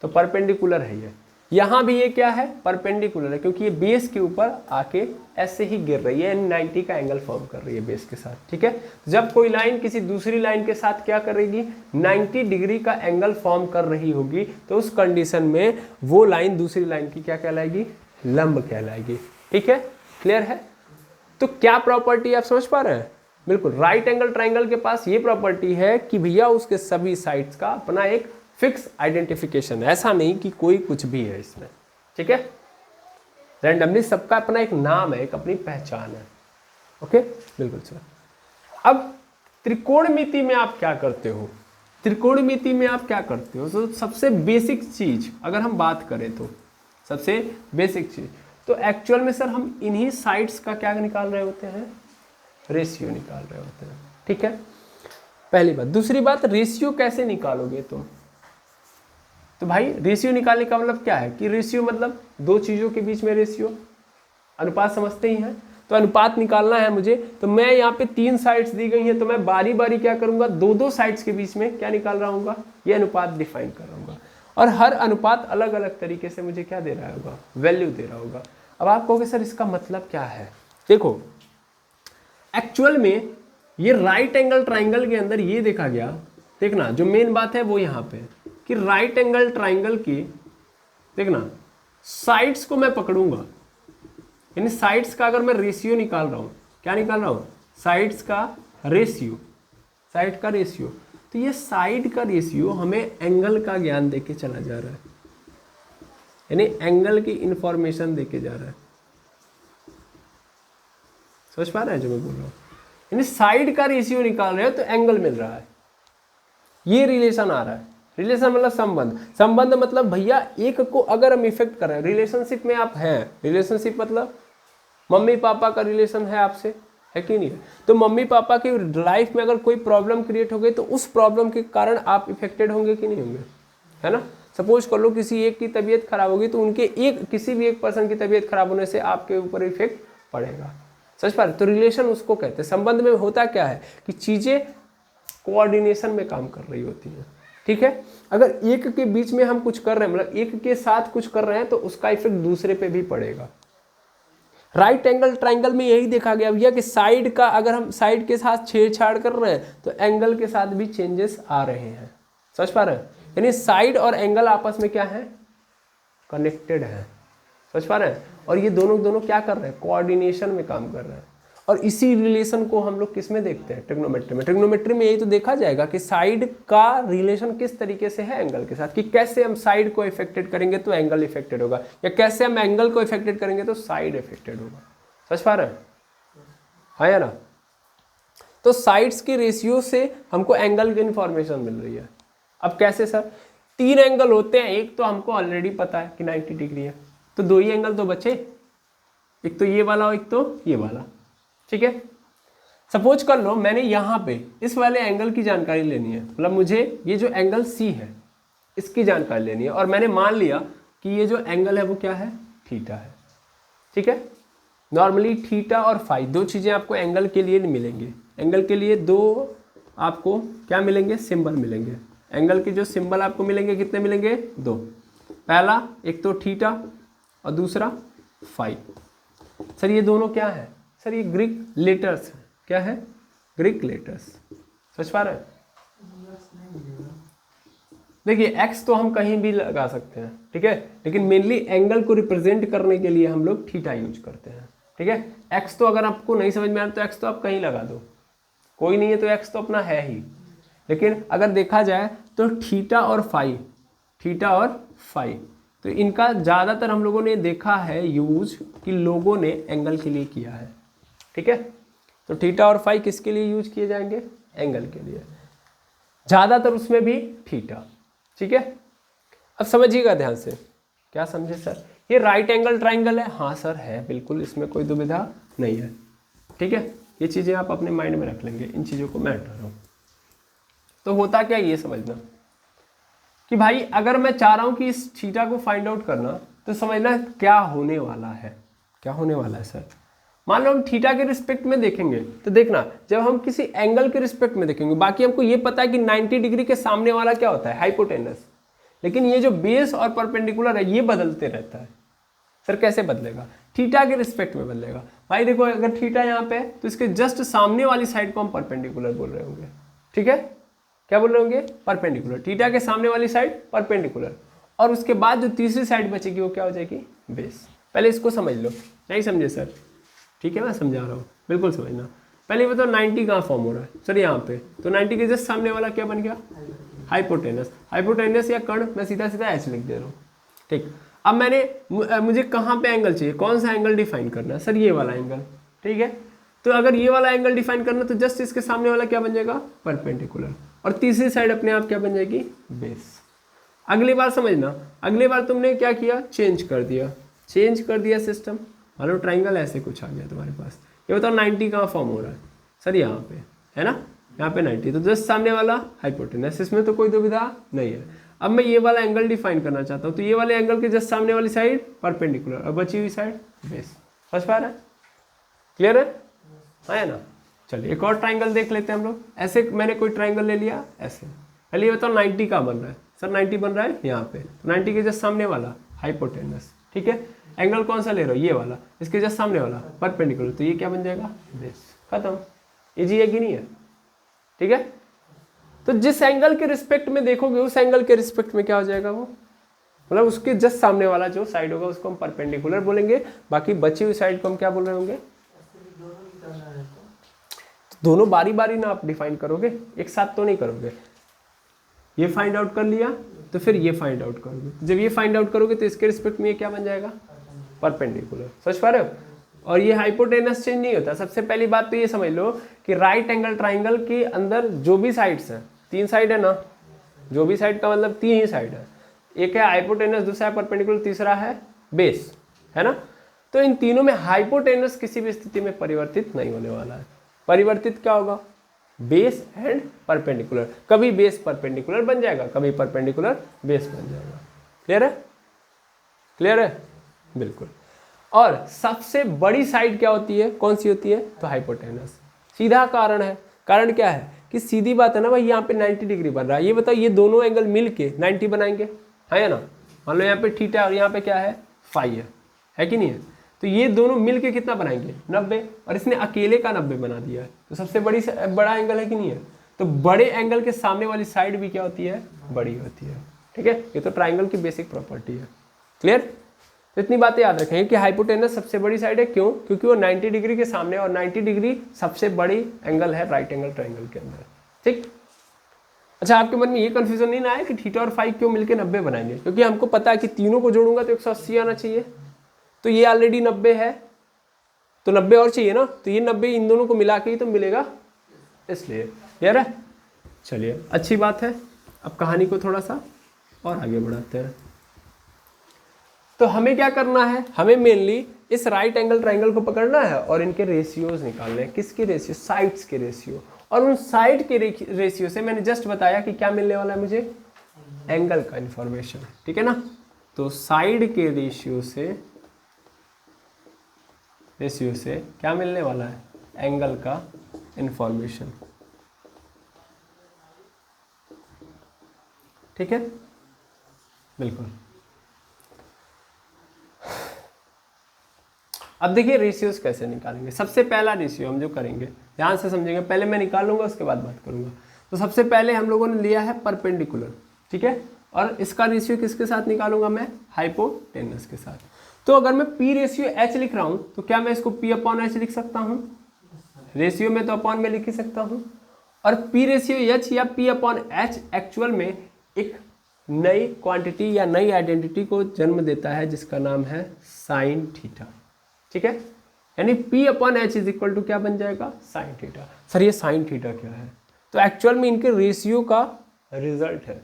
तो परपेंडिकुलर है ये, यहाँ भी ये क्या है, परपेंडिकुलर है, क्योंकि ये बेस के ऊपर आके ऐसे ही गिर रही है, 90 का एंगल फॉर्म कर रही है बेस के साथ। ठीक है, जब कोई लाइन किसी दूसरी लाइन के साथ क्या करेगी, 90 डिग्री का एंगल फॉर्म कर रही होगी, तो उस कंडीशन में वो लाइन दूसरी लाइन की क्या कहलाएगी, लंब कहलाएगी। ठीक है, क्लियर है। तो क्या प्रॉपर्टी आप समझ पा रहे हैं, बिल्कुल राइट एंगल ट्राइंगल के पास ये प्रॉपर्टी है कि भैया उसके सभी साइड्स का अपना एक फिक्स आइडेंटिफिकेशन है, ऐसा नहीं कि कोई कुछ भी है इसमें। ठीक है, रैंडमली सबका अपना एक नाम है, एक अपनी पहचान है। ओके, बिल्कुल सर। अब त्रिकोणमिति में आप क्या करते हो, त्रिकोणमिति में आप क्या करते हो, तो सबसे बेसिक चीज अगर हम बात करें तो सबसे बेसिक चीज तो एक्चुअल में सर हम इन्हीं साइड्स का क्या निकाल रहे होते हैं, रेशियो निकाल रहे होते हैं। ठीक है, पहली बात। दूसरी बात, रेशियो कैसे निकालोगे तुम, तो भाई रेशियो निकालने का मतलब क्या है कि रेशियो मतलब दो चीजों के बीच में रेशियो, अनुपात समझते ही हैं। तो अनुपात निकालना है मुझे, तो मैं यहाँ पे 3 साइड्स दी गई हैं, तो मैं बारी बारी क्या करूंगा, 2-2 साइड्स के बीच में क्या निकाल रहा हूँ, ये अनुपात डिफाइन कर रहा हूँ, और हर अनुपात अलग अलग तरीके से मुझे क्या दे रहा होगा, वैल्यू दे रहा होगा। अब आप कहोगे सर इसका मतलब क्या है, देखो एक्चुअल में ये राइट एंगल ट्राइंगल के अंदर ये देखा गया, देखना जो मेन बात है वो यहाँ पे कि राइट एंगल ट्राइंगल की देखना साइड्स को मैं पकड़ूंगा, यानी साइड्स का अगर मैं रेशियो निकाल रहा हूँ, क्या निकाल रहा हूँ, साइड्स का रेशियो, साइड का रेशियो, तो ये साइड का रेशियो हमें एंगल का ज्ञान देके चला जा रहा है, यानी एंगल की इंफॉर्मेशन देके जा रहा है। समझ पा रहे हैं जो मैं बोल रहा हूँ, यानी साइड का रेशियो निकाल रहे हो तो एंगल मिल रहा है, ये रिलेशन आ रहा है। रिलेशन मतलब संबंध, संबंध मतलब भैया एक को अगर हम इफेक्ट कर रहे हैं, रिलेशनशिप में आप हैं, रिलेशनशिप मतलब मम्मी पापा का रिलेशन है आपसे, है कि नहीं है, तो मम्मी पापा की लाइफ में अगर कोई प्रॉब्लम क्रिएट हो गई तो उस प्रॉब्लम के कारण आप इफेक्टेड होंगे कि नहीं होंगे, है ना। सपोज कर लो किसी एक की तबीयत खराब होगी तो उनके किसी भी एक पर्सन की तबीयत खराब होने से आपके ऊपर इफेक्ट पड़ेगा। समझ पा रहे, तो रिलेशन उसको कहते हैं। संबंध में होता क्या है कि चीजें कोऑर्डिनेशन में काम कर रही होती हैं। ठीक है, अगर एक के बीच में हम कुछ कर रहे हैं, मतलब एक के साथ कुछ कर रहे हैं, तो उसका इफेक्ट दूसरे पे भी पड़ेगा। राइट एंगल ट्राइंगल में यही देखा गया भैया कि साइड का अगर हम साइड के साथ छेड़छाड़ कर रहे हैं तो एंगल के साथ भी चेंजेस आ रहे हैं। समझ पा रहे हैं, यानी साइड और एंगल आपस में क्या है, कनेक्टेड है। समझ पा रहे हैं, और ये दोनों क्या कर रहे हैं, कोऑर्डिनेशन में काम कर रहे हैं। और इसी रिलेशन को हम लोग किस में देखते हैं, ट्रिग्नोमेट्री में। ट्रिग्नोमेट्री में यही तो देखा जाएगा कि साइड का रिलेशन किस तरीके से है एंगल के साथ, कि कैसे हम साइड को इफेक्टेड करेंगे तो एंगल इफेक्टेड होगा, या कैसे हम एंगल को इफेक्टेड करेंगे तो साइड इफेक्टेड होगा। समझ पा रहे हैं, हाँ या ना। तो साइड्स के रेशियो से हमको एंगल की इंफॉर्मेशन मिल रही है। अब कैसे सर, 3 एंगल होते हैं, एक तो हमको ऑलरेडी पता है कि 90 डिग्री है, तो 2 ही एंगल तो बचे, एक तो ये वाला और एक तो ये वाला। ठीक है, सपोज कर लो मैंने यहाँ पे इस वाले एंगल की जानकारी लेनी है, मतलब मुझे ये जो एंगल सी है इसकी जानकारी लेनी है, और मैंने मान लिया कि ये जो एंगल है वो क्या है, थीटा है। ठीक है, नॉर्मली थीटा और फाई 2 चीज़ें आपको एंगल के लिए मिलेंगी। एंगल के लिए 2 आपको क्या मिलेंगे, सिंबल मिलेंगे। एंगल के जो सिंबल आपको मिलेंगे कितने मिलेंगे, 2। पहला एक तो थीटा और दूसरा फाई। सर ये दोनों क्या है, सर ये ग्रीक लेटर्स है। क्या है, ग्रीक लेटर्स। समझ पा रहे हैं, देखिए एक्स तो हम कहीं भी लगा सकते हैं, ठीक है, लेकिन मेनली एंगल को रिप्रेजेंट करने के लिए हम लोग थीटा यूज करते हैं। ठीक है, एक्स तो अगर आपको नहीं समझ में आ रहा तो एक्स तो आप कहीं लगा दो, कोई नहीं है तो एक्स तो अपना है ही। लेकिन अगर देखा जाए तो थीटा और फाई, थीटा और फाई, तो इनका ज़्यादातर हम लोगों ने देखा है यूज कि लोगों ने एंगल के लिए किया है। ठीक है, तो थीटा और फाई किसके लिए यूज किए जाएंगे, एंगल के लिए, ज़्यादातर उसमें भी थीटा। ठीक है, अब समझिएगा ध्यान से, क्या समझे सर, ये राइट एंगल ट्राइंगल है, हाँ सर है, बिल्कुल इसमें कोई दुविधा नहीं है। ठीक है, ये चीज़ें आप अपने माइंड में रख लेंगे, इन चीज़ों को मैं हटा रहा हूँ। तो होता क्या ये समझना कि भाई अगर मैं चाह रहा हूँ कि इस थीटा को फाइंड आउट करना, तो समझना क्या होने वाला है। क्या होने वाला है सर, मान लो हम थीटा के रिस्पेक्ट में देखेंगे, तो देखना जब हम किसी एंगल के रिस्पेक्ट में देखेंगे, बाकी हमको ये पता है कि 90 डिग्री के सामने वाला क्या होता है, हाइपोटेनस, लेकिन ये जो बेस और परपेंडिकुलर है ये बदलते रहता है। सर कैसे बदलेगा? थीटा के रिस्पेक्ट में बदलेगा। भाई देखो अगर थीटा यहाँ पे है तो इसके जस्ट सामने वाली साइड को हम परपेंडिकुलर बोल रहे होंगे, ठीक है? क्या बोल रहे होंगे? परपेंडिकुलर। थीटा के सामने वाली साइड परपेंडिकुलर, और उसके बाद जो तीसरी साइड बचेगी वो क्या हो जाएगी? बेस। पहले इसको समझ लो। नहीं समझे सर? ठीक है, मैं समझा रहा हूँ, बिल्कुल समझना। पहले बताओ 90 कहाँ फॉर्म हो रहा है? सर यहाँ पे। तो 90 के जस्ट सामने वाला क्या बन गया? हाइपोटेनस। हाइपोटेनस या कर्ण, मैं सीधा सीधा एच लिख दे रहा हूँ, ठीक। अब मुझे कहाँ पे एंगल चाहिए? कौन सा एंगल डिफाइन करना है? सर ये वाला एंगल, ठीक है। तो अगर ये वाला एंगल डिफाइन करना तो जस्ट इसके सामने वाला क्या बन जाएगा? परपेंडिकुलर, और तीसरी साइड अपने आप क्या बन जाएगी? बेस। अगली बार समझना, अगली बार तुमने क्या किया? चेंज कर दिया सिस्टम। मान लो ट्राइंगल ऐसे कुछ आ गया तुम्हारे पास। ये बताओ 90 कहाँ फॉर्म हो रहा है? सर यहाँ पे, है ना? यहाँ पे 90, तो जस्ट सामने वाला हाइपोटेनस, इसमें तो कोई दुविधा नहीं है। अब मैं ये वाला एंगल डिफाइन करना चाहता हूँ, तो ये वाले एंगल के जस्ट सामने वाली साइड परपेंडिकुलर और बची हुई साइड बेस। समझ पा रहे हैं? क्लियर है ना? चलिए एक और ट्राइंगल देख लेते हैं हम लोग। ऐसे मैंने कोई ट्राइंगल ले लिया ऐसे। पहले ये बताओ 90 कहाँ बन रहा है? सर 90 बन रहा है यहाँ पे, तो 90 के जस्ट सामने वाला हाइपोटेनस, ठीक है। एंगल कौन सा ले रहा हो? ये वाला। इसके जस्ट सामने वाला परपेंडिकुलर, तो ये क्या बन जाएगा? बेस। खत्म। इजी है कि नहीं है? ठीक है। तो जिस एंगल के रिस्पेक्ट में देखोगे उस एंगल के रिस्पेक्ट में क्या हो जाएगा वो, मतलब उसके जस्ट सामने वाला जो साइड होगा उसको हम परपेंडिकुलर बोलेंगे, बाकी बची हुई साइड को हम क्या बोल रहे होंगे? तो दोनों बारी बारी ना आप डिफाइन करोगे, एक साथ तो नहीं करोगे। ये फाइंड आउट कर लिया तो फिर ये फाइंड आउट करोगे। जब ये फाइंड आउट करोगे तो इसके रिस्पेक्ट में ये क्या बन जाएगा? परपेंडिकुलर। समझ पा रहे हो? और ये हाइपोटेनस चेंज नहीं होता। सबसे पहली बात तो ये समझ लो कि राइट एंगल ट्राइंगल के अंदर जो भी साइड्स हैं, 3 साइड है ना, जो भी साइड का मतलब 3 ही साइड है। एक है हाइपोटेनस, दूसरा है परपेंडिकुलर, तीसरा है बेस, है ना। तो इन तीनों में हाइपोटेनस किसी भी स्थिति में परिवर्तित नहीं होने वाला है। परिवर्तित क्या होगा? Base and perpendicular. कभी बेस परपेंडिकुलर बन जाएगा, कभी परपेंडिकुलर बेस बन जाएगा। क्लियर है? क्लियर है? बिल्कुल। और सबसे बड़ी साइड क्या होती है? कौन सी होती है? तो हाइपोटेनस। सीधा कारण है। कारण क्या है कि सीधी बात है ना भाई, यहाँ पे 90 डिग्री बन रहा है। ये बताओ ये दोनों एंगल मिल के 90 बनाएंगे, है ना। मान लो यहाँ पे थीटा और यहाँ पे क्या है? फाई है कि नहीं है। तो ये दोनों मिल के कितना बनाएंगे? 90, और इसने अकेले का 90 बना दिया है। तो सबसे बड़ा एंगल है कि नहीं है। तो बड़े एंगल के सामने वाली साइड भी क्या होती है? बड़ी होती है। ठीक है, ये तो ट्राइंगल की बेसिक प्रॉपर्टी है। क्लियर? तो इतनी बातें याद रखेंगे कि हाइपोटेनस सबसे बड़ी साइड है। क्यों? क्योंकि वो 90 डिग्री के सामने, और 90 डिग्री सबसे बड़ी एंगल है राइट एंगल ट्राइंगल के अंदर। ठीक। अच्छा, आपके मन में ये कंफ्यूजन नहीं ना आया कि थीटा और फाई क्यों मिलकर 90 बनाएंगे? क्योंकि हमको पता है कि तीनों को जोड़ूंगा तो 180 आना चाहिए। तो ये ऑलरेडी 90 है, तो 90 और चाहिए ना, तो ये 90 इन दोनों को मिला के ही तो मिलेगा, इसलिए। क्लियर है? चलिए, अच्छी बात है। अब कहानी को थोड़ा सा और आगे बढ़ाते हैं। तो हमें क्या करना है? हमें मेनली इस राइट एंगल ट्राइंगल को पकड़ना है और इनके रेशियोज निकालने हैं। किसके रेशियो? साइड्स के रेशियो। और उन साइड के रेशियो से मैंने जस्ट बताया कि क्या मिलने वाला है मुझे? एंगल का इंफॉर्मेशन। ठीक है ना। तो साइड के रेशियो से क्या मिलने वाला है? एंगल का इंफॉर्मेशन। ठीक है, बिल्कुल। अब देखिए रेशियोज कैसे निकालेंगे। सबसे पहला रेशियो हम जो करेंगे, ध्यान से समझेंगे। पहले मैं निकाल लूंगा, उसके बाद बात करूंगा। तो सबसे पहले हम लोगों ने लिया है परपेंडिकुलर, ठीक है। और इसका रेशियो किसके साथ निकालूंगा मैं? हाइपोटेनस के साथ। तो अगर मैं P रेशियो H लिख रहा हूं तो क्या मैं इसको P अपॉन H लिख सकता हूं? रेशियो में तो अपॉन में लिख ही सकता हूं। और P रेशियो H या P अपॉन H एक्चुअल में एक नई क्वांटिटी या नई आइडेंटिटी को जन्म देता है जिसका नाम है साइन थीटा। ठीक है, यानी P upon H is equal to क्या बन जाएगा? Sine theta. सर ये साइन थीटा क्या है? तो एक्चुअल में इनके रेशियो का रिजल्ट है।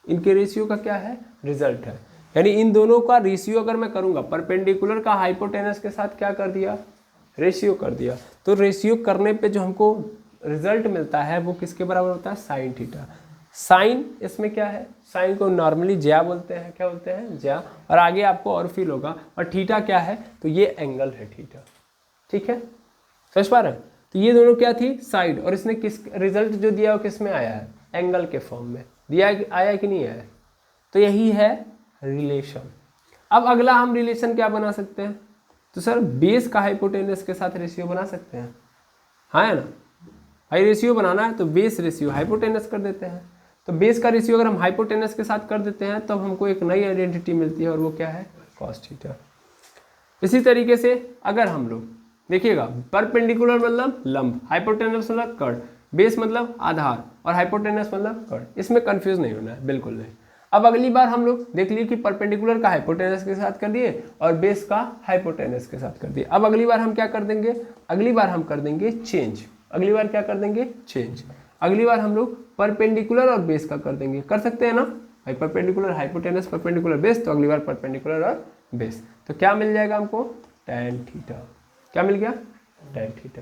इनके रेशियो का क्या है? रिजल्ट है। यानी इन दोनों का रेशियो अगर मैं करूंगा, परपेंडिकुलर का हाइपोटेनस के साथ क्या कर दिया? रेशियो कर दिया। तो रेशियो करने पे जो हमको रिजल्ट मिलता है वो किसके बराबर होता है? Sine theta. साइन इसमें क्या है? साइन को नॉर्मली ज्या बोलते हैं। क्या बोलते हैं? ज्या। और आगे आपको और फील होगा। और थीटा क्या है? तो ये एंगल है थीटा। ठीक है, समझ पा रहे हैं? तो ये दोनों क्या थी? साइड। और इसने किस रिजल्ट जो दिया वो किस में आया है? एंगल के फॉर्म में दिया। आया कि नहीं आया? तो यही है रिलेशन। अब अगला हम रिलेशन क्या बना सकते हैं, तो सर बेस का हाइपोटेनस के साथ रेशियो बना सकते हैं, हाँ है ना भाई। रेशियो बनाना है तो बेस रेशियो हाइपोटेनस कर देते हैं। तो बेस का रेशियो अगर हम हाइपोटेनस के साथ कर देते हैं तब हमको एक नई आइडेंटिटी मिलती है और वो क्या है, कॉस थीटा। इसी तरीके से अगर हम लोग देखिएगा, परपेंडिकुलर मतलब लंब, हाइपोटेनस मतलब कर्ण, बेस मतलब आधार और हाइपोटेनस मतलब कर्ण, इसमें कंफ्यूज नहीं होना है, बिल्कुल नहीं। अब अगली बार हम लोग देख लिए कि परपेंडिकुलर का हाइपोटेनस के साथ कर दिए और बेस का हाइपोटेनस के साथ कर दिए। अब अगली बार हम क्या कर देंगे, अगली बार हम कर देंगे चेंज। अगली बार क्या कर देंगे, चेंज। अगली बार हम लोग परपेंडिकुलर और बेस का कर देंगे, कर सकते हैं ना भाई, परपेंडिकुलर हाइपोटेनस परपेंडिकुलर बेस, तो अगली बार परपेंडिकुलर और बेस। तो क्या मिल जाएगा हमको, tan थीटा। क्या मिल गया, tan थीटा।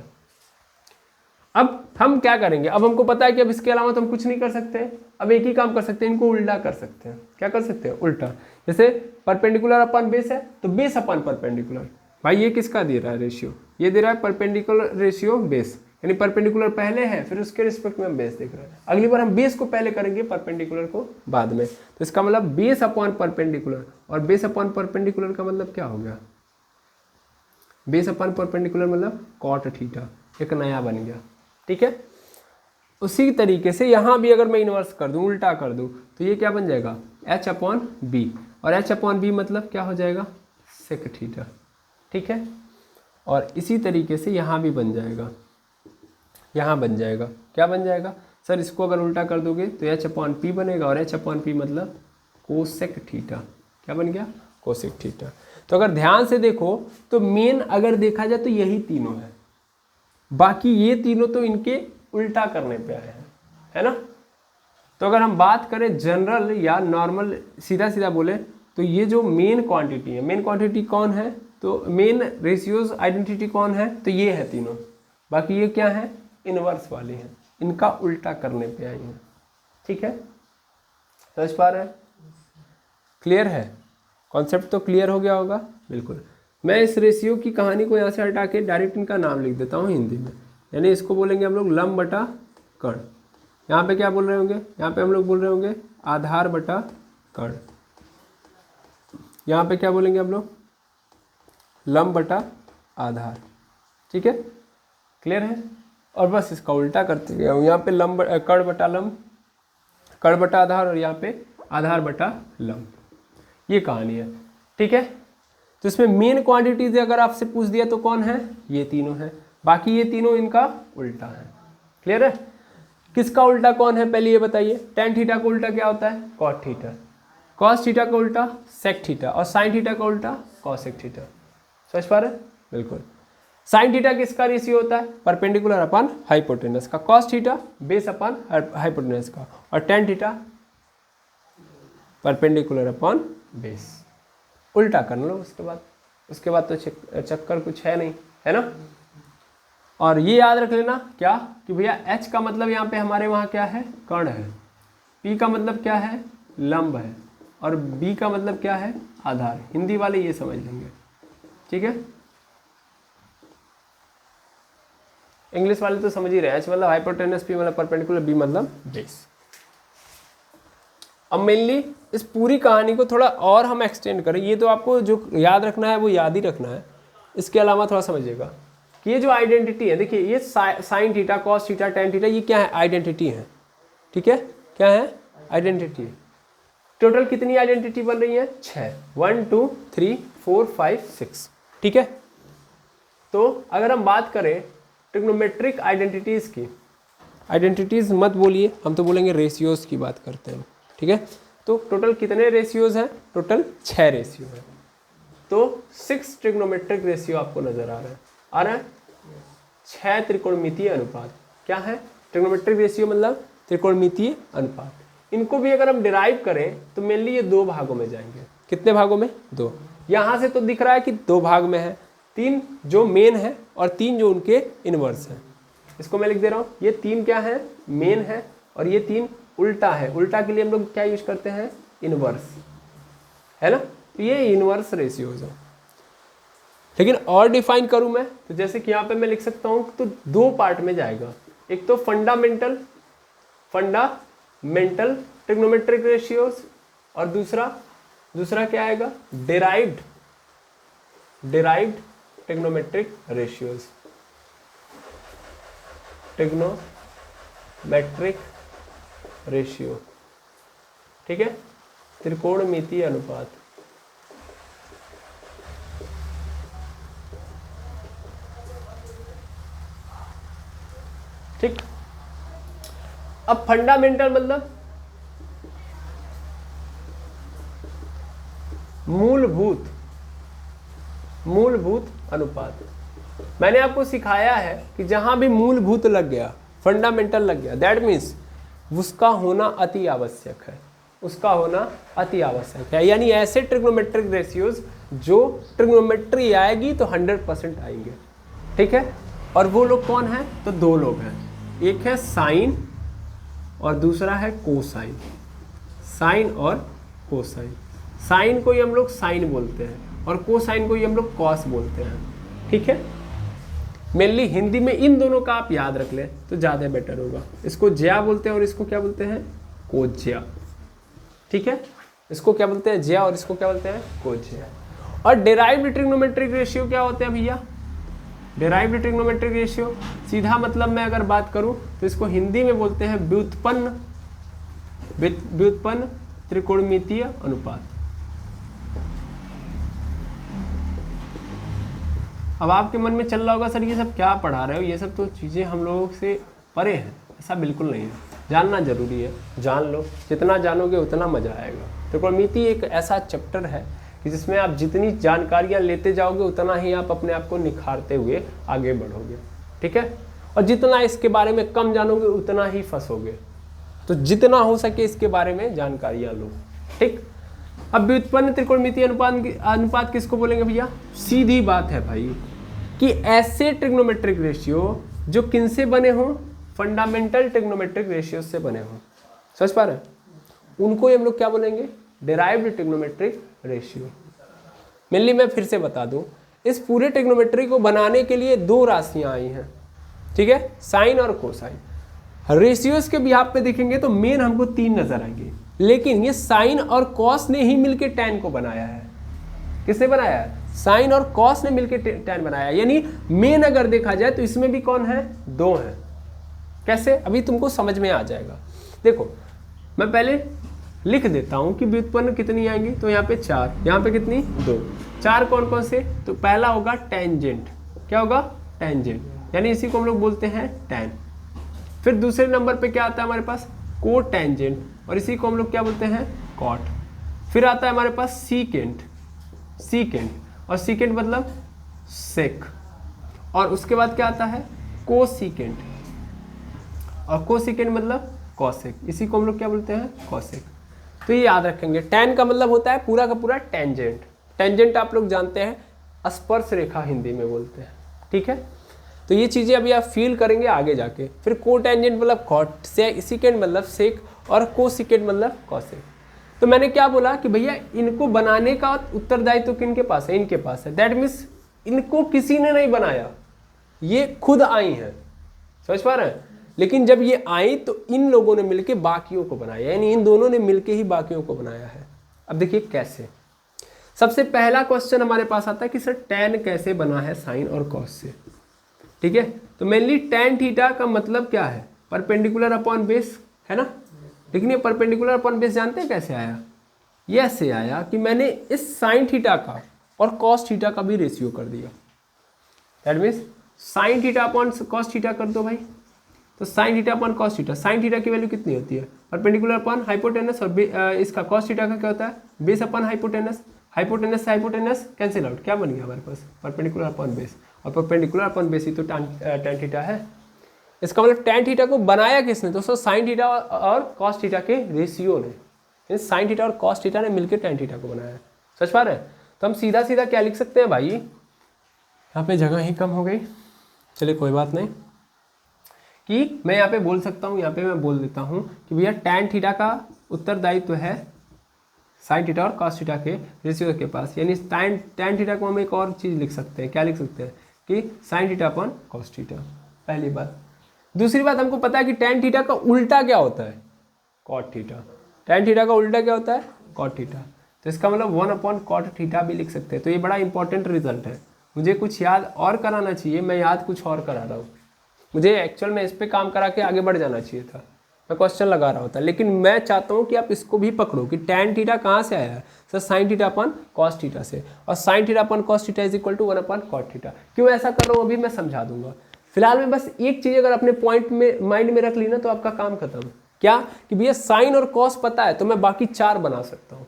अब हम क्या करेंगे, अब हमको पता है कि अब इसके अलावा तो हम कुछ नहीं कर सकते। अब एक ही काम कर सकते हैं, इनको उल्टा कर सकते हैं। क्या कर सकते हैं, उल्टा। जैसे परपेंडिकुलर अपन बेस है तो बेस अपन परपेंडिकुलर, भाई ये किसका दे रहा है रेशियो, ये दे रहा है परपेंडिकुलर रेशियो बेस, यानी परपेंडिकुलर पहले है फिर उसके रिस्पेक्ट में हम बेस देख रहे हैं। अगली बार हम बेस को पहले करेंगे, परपेंडिकुलर को बाद में। तो इसका मतलब बेस अपॉन परपेंडिकुलर, और बेस अपॉन परपेंडिकुलर का मतलब क्या हो गया, बेस अपॉन परपेंडिकुलर मतलब कॉट थीटा, एक नया बन गया। ठीक है, उसी तरीके से यहाँ भी अगर मैं इन्वर्स कर दूँ, उल्टा कर दूँ, तो ये क्या बन जाएगा, h अपॉन बी, और h अपॉन बी मतलब क्या हो जाएगा, सेक थीटा। ठीक है, और इसी तरीके से यहाँ भी बन जाएगा, यहाँ बन जाएगा, क्या बन जाएगा सर, इसको अगर उल्टा कर दोगे तो h अपॉन पी बनेगा, और h अपॉन पी मतलब कोसेक थीटा। क्या बन गया, कोसेक थीटा। तो अगर ध्यान से देखो तो मेन अगर देखा जाए तो यही तीनों है, बाकी ये तीनों तो इनके उल्टा करने पे आए हैं, है ना। तो अगर हम बात करें जनरल या नॉर्मल, सीधा सीधा बोले तो ये जो मेन क्वांटिटी है, मेन क्वांटिटी कौन है, तो मेन रेशियोज आइडेंटिटी कौन है, तो ये है तीनों। बाकी ये क्या है, इनवर्स वाली हैं, इनका उल्टा करने पे आई हैं। ठीक है, समझ पा रहे हैं, क्लियर है, कॉन्सेप्ट तो क्लियर हो गया होगा, बिल्कुल। मैं इस रेशियो की कहानी को यहाँ से हटा के डायरेक्ट इनका नाम लिख देता हूँ हिंदी में, यानी इसको बोलेंगे हम लोग लंब बटा कर्ण। यहाँ पे क्या बोल रहे होंगे, यहाँ पे हम लोग बोल रहे होंगे आधार बटा कर्ण। यहाँ पे क्या बोलेंगे हम लोग, लंब बटा आधार। ठीक है, क्लियर है। और बस इसका उल्टा करते गया हूँ, यहाँ पे लंब कर्ण बटा लंब, कर्ण बटा आधार, और यहाँ पे आधार बटा लंब, ये कहानी है। ठीक है, तो इसमें मेन क्वांटिटीज अगर आपसे पूछ दिया तो कौन है, ये तीनों है, बाकी ये तीनों इनका उल्टा है। क्लियर है, किसका उल्टा कौन है पहले ये बताइए, tan थीटा का उल्टा क्या होता है, cot थीटा, cos थीटा का उल्टा sec थीटा, और sin थीटा का उल्टा cosec थीटा। समझ पा रहे हैं, बिल्कुल। sin थीटा किसका रेशियो होता है, परपेंडिकुलर अपन हाइपोटेनस का, cos थीटा बेस अपन हाइपोटेनस का, और tan theta perpendicular upon base. उल्टा कर लो उसके बाद तो चक्कर कुछ है नहीं, है ना। और ये याद रख लेना क्या, कि भैया h का मतलब यहाँ पे हमारे वहाँ क्या है, कर्ण है, p का मतलब क्या है, लंब है, और b का मतलब क्या है, आधार। हिंदी वाले ये समझ लेंगे, ठीक है। इंग्लिश वाले तो समझ ही रहे हैं, h मतलब हाइपोटेनस, p मतलब परपेंडिकुलर, b मतलब बेस। अब मेनली इस पूरी कहानी को थोड़ा और हम एक्सटेंड करें, ये तो आपको जो याद रखना है वो याद ही रखना है, इसके अलावा थोड़ा समझिएगा कि ये जो आइडेंटिटी है, देखिए ये sine theta, cos theta, tan theta, ये क्या है, आइडेंटिटी है। ठीक है, क्या है, आइडेंटिटी। टोटल कितनी आइडेंटिटी बन रही है, 6, 1 2 3 4 5 6। ठीक है, तो अगर हम बात करें ट्रिग्नोमेट्रिक आइडेंटिटीज की, आइडेंटिटीज मत बोलिए, हम तो बोलेंगे रेशियोज की बात करते हैं। ठीक है, तो टोटल कितने रेशियोज हैं, टोटल 6 रेशियो है। तो 6 ट्रिग्नोमेट्रिक रेशियो आपको नजर आ रहा है 6 त्रिकोणमितीय अनुपात। क्या है, ट्रिग्नोमेट्रिक रेशियो मतलब त्रिकोणमितीय अनुपात। इनको भी अगर हम डिराइव करें तो मेनली ये 2 भागों में जाएंगे। कितने भागों में, 2। यहाँ से तो दिख रहा है कि 2 भाग में है, 3 जो मेन है और 3 जो उनके इनवर्स है। इसको मैं लिख दे रहा हूँ, ये 3 क्या है, मेन है, और ये 3 उल्टा है। उल्टा के लिए हम लोग क्या यूज करते हैं, इनवर्स, है ना। तो ये इनवर्स रेशियोज है। लेकिन और डिफाइन करूं मैं तो जैसे कि यहाँ पे मैं लिख सकता हूं तो 2 पार्ट में जाएगा। एक तो फंडामेंटल ट्रिग्नोमेट्रिक रेशियोज, और दूसरा क्या आएगा, derived trigonometric ratios, trigonometric ratio, ठीक है, त्रिकोणमितीय अनुपात। ठीक, अब फंडामेंटल मतलब मूलभूत अनुपात। मैंने आपको सिखाया है कि जहां भी मूलभूत लग गया, फंडामेंटल लग गया, दैट मीन्स उसका होना अति आवश्यक है, उसका होना अति आवश्यक है। यानी ऐसे ट्रिग्नोमेट्रिक रेशियोज जो ट्रिग्नोमेट्री आएगी तो 100% आएंगे, ठीक है। और वो लोग कौन है, तो दो लोग हैं, एक है साइन और दूसरा है कोसाइन। साइन और कोसाइन, साइन को ही हम लोग साइन बोलते हैं और कोसाइन को ही हम लोग कॉस बोलते हैं, ठीक है। मेनली हिंदी में इन दोनों का आप याद रख लें तो ज़्यादा बेटर होगा। इसको ज्या बोलते हैं और इसको क्या बोलते हैं, कोज्या, ठीक है। इसको क्या बोलते हैं, ज्या, और इसको क्या बोलते हैं, कोज्या। और डेराइव्ड ट्रिग्नोमेट्रिक रेशियो क्या होते हैं भैया, डेराइव्ड ट्रिग्नोमेट्रिक रेशियो सीधा मतलब मैं अगर बात करूं तो इसको हिंदी में बोलते हैं व्युत्पन्न त्रिकोणमितीय अनुपात। अब आपके मन में चल रहा होगा सर ये सब क्या पढ़ा रहे हो, ये सब तो चीज़ें हम लोगों से परे हैं। ऐसा बिल्कुल नहीं है, जानना जरूरी है, जान लो, जितना जानोगे उतना मजा आएगा। त्रिकोणमिति एक ऐसा चैप्टर है कि जिसमें आप जितनी जानकारियाँ लेते जाओगे उतना ही आप अपने आप को निखारते हुए आगे बढ़ोगे, ठीक है। और जितना इसके बारे में कम जानोगे उतना ही फंसोगे, तो जितना हो सके इसके बारे में जानकारियाँ लो, ठीक। अब व्युत्पन्न त्रिकोणमितीय अनुपात किसको बोलेंगे भैया, सीधी बात है भाई कि ऐसे ट्रिग्नोमेट्रिक रेशियो जो किनसे बने हों, फंडामेंटल ट्रिग्नोमेट्रिक रेशियो से बने हों, समझ पा रहे हैं, उनको हम लोग क्या बोलेंगे, डेराइव्ड ट्रिग्नोमेट्रिक रेशियो। मेनली मैं फिर से बता दूं, इस पूरे ट्रिग्नोमेट्री को बनाने के लिए दो राशियां आई हैं, ठीक है, साइन और कोसाइन। रेशियोज के बिहाफ पे देखेंगे तो मेन हमको तीन नजर आएंगे, लेकिन ये साइन और कॉस ने ही मिलके टैन को बनाया है। किसने बनाया है, साइन और कॉस ने मिलके टैन बनाया है। यानी मेन अगर देखा जाए तो इसमें भी कौन है, दो हैं। कैसे, अभी तुमको समझ में आ जाएगा। देखो मैं पहले लिख देता हूं कि व्युत्पन्न कितनी आएंगी, तो यहाँ पे 4, यहाँ पे कितनी, 2। 4 कौन कौन से, तो पहला होगा टेंजेंट। क्या होगा, टेंजेंट, यानी इसी को हम लोग बोलते हैं टैन। फिर दूसरे नंबर पे क्या आता है हमारे पास, को टेंजेंट, और इसी को हम लोग क्या बोलते हैं, कॉट। फिर आता है हमारे पास सीकेंट, और सीकेंट मतलब सेक। और उसके बाद क्या आता है, कोसीकेंट, और कोसीकेंट मतलब कॉसेक, इसी को हम लोग क्या बोलते हैं, कॉसेक। तो ये याद रखेंगे। टैन का मतलब होता है पूरा का पूरा टेंजेंट। टेंजेंट आप लोग जानते हैं स्पर्श रेखा हिंदी में बोलते हैं, ठीक है। तो ये चीज़ें अभी आप फील करेंगे आगे जाके। फिर को टेंजेंट मतलब कॉट, सीकेंट मतलब सेक, और कोसिकेंट मतलब कॉसेक। तो मैंने क्या बोला कि भैया इनको बनाने का उत्तरदायित्व तो किनके पास है, इनके पास है। दैट मीन्स इनको किसी ने नहीं बनाया, ये खुद आई हैं, समझ पा रहे हैं। लेकिन जब ये आई तो इन लोगों ने मिलके बाकियों को बनाया, यानी इन दोनों ने मिलके ही बाकियों को बनाया है। अब देखिए कैसे। सबसे पहला क्वेश्चन हमारे पास आता है कि सर टैन कैसे बना है साइन और कॉस से, ठीक है। तो मेनली टैन थीटा का मतलब क्या है, परपेंडिकुलर अपॉन बेस, है ना। लेकिन ये परपेंडिकुलर अपॉन बेस जानते हैं कैसे आया, ये ऐसे आया कि मैंने इस साइन थीटा का और कॉस थीटा का भी रेशियो कर दिया। That means sine theta upon cos theta कर दो भाई, तो sine theta upon cos theta, sign theta की वैल्यू कितनी होती है, परपेंडिकुलर अपॉन हाइपोटेनस, और इसका कॉस थीटा का क्या होता है, बेस अपॉन हाइपोटेनस। हाइपोटेनस से हाइपोटेनस कैंसिल आउट, क्या बन गया हमारे पास, परपेंडिकुलर अपॉन बेस, और परपेंडिकुलर अपॉन बेस ही तो टैन थीटा है। इसका मतलब टैन थीटा को बनाया किसने, दोस्तों साइन थीटा और कॉस थीटा के रेशियो ने। साइन थीटा और कॉस थीटा ने मिलकर टैन थीटा को बनाया है, समझ पा रहे हैं। तो हम सीधा सीधा क्या लिख सकते हैं भाई, यहाँ पे जगह ही कम हो गई, चलिए कोई बात नहीं, कि मैं यहाँ पे बोल सकता हूँ, यहाँ पे मैं बोल देता हूँ कि भैया टैन थीटा का उत्तरदायित्व है साइन थीटा और कॉस थीटा के रेशियो के पास। यानी टैन थीटा को हम एक और चीज़ लिख सकते हैं, क्या लिख सकते हैं कि sine theta upon cos theta, पहली बात। दूसरी बात, हमको पता है कि टैन थीटा का उल्टा क्या होता है, कॉट थीटा। टैन थीटा का उल्टा क्या होता है, कॉट थीटा। तो इसका मतलब 1 अपॉन कॉट थीटा भी लिख सकते हैं। तो ये बड़ा इंपॉर्टेंट रिजल्ट है। मुझे कुछ याद और कराना चाहिए, मैं याद कुछ और करा रहा हूँ। मुझे एक्चुअल में इस पर काम करा के आगे बढ़ जाना चाहिए था, मैं क्वेश्चन लगा रहा होता। लेकिन मैं चाहता हूँ कि आप इसको भी पकड़ो कि tan थीटा कहाँ से आया है sir, sine theta upon cos theta से, और sine theta upon cos theta is equal to 1 upon cot theta. क्यों ऐसा कर रहा हूँ अभी मैं समझा दूंगा। फिलहाल में बस एक चीज़ अगर अपने पॉइंट में माइंड में रख ली ना तो आपका काम खत्म। क्या कि भैया साइन और कॉस पता है तो मैं बाकी 4 बना सकता हूँ।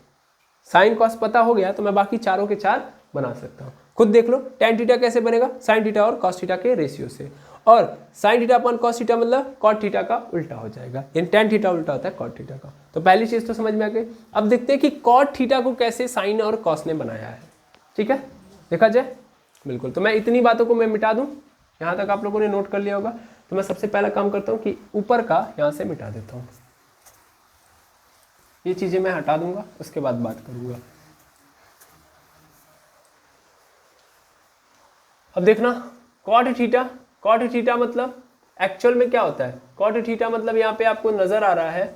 साइन कॉस पता हो गया तो मैं बाकी चारों के 4 बना सकता हूँ। खुद देख लो tan थीटा कैसे बनेगा, साइन थीटा और कॉस थीटा के रेशियो से। और sine theta upon cos theta मतलब कॉट थीटा का उल्टा हो जाएगा, यानी tan थीटा उल्टा होता है कॉट थीटा का। तो पहली चीज तो समझ में आ गई। अब देखते हैं कि कॉट थीटा को कैसे साइन और कॉस ने बनाया है। ठीक है, देखा जाए। बिल्कुल, तो मैं इतनी बातों को मैं मिटा दूं, यहाँ तक आप लोगों ने नोट कर लिया होगा। तो मैं सबसे पहला काम करता हूँ कि ऊपर का यहाँ से मिटा देता हूँ, ये चीजें मैं हटा दूंगा, उसके बाद बात करूंगा। अब देखना कॉट थीटा मतलब एक्चुअल में क्या होता है। कॉट थीटा मतलब यहाँ पे आपको नजर आ रहा है,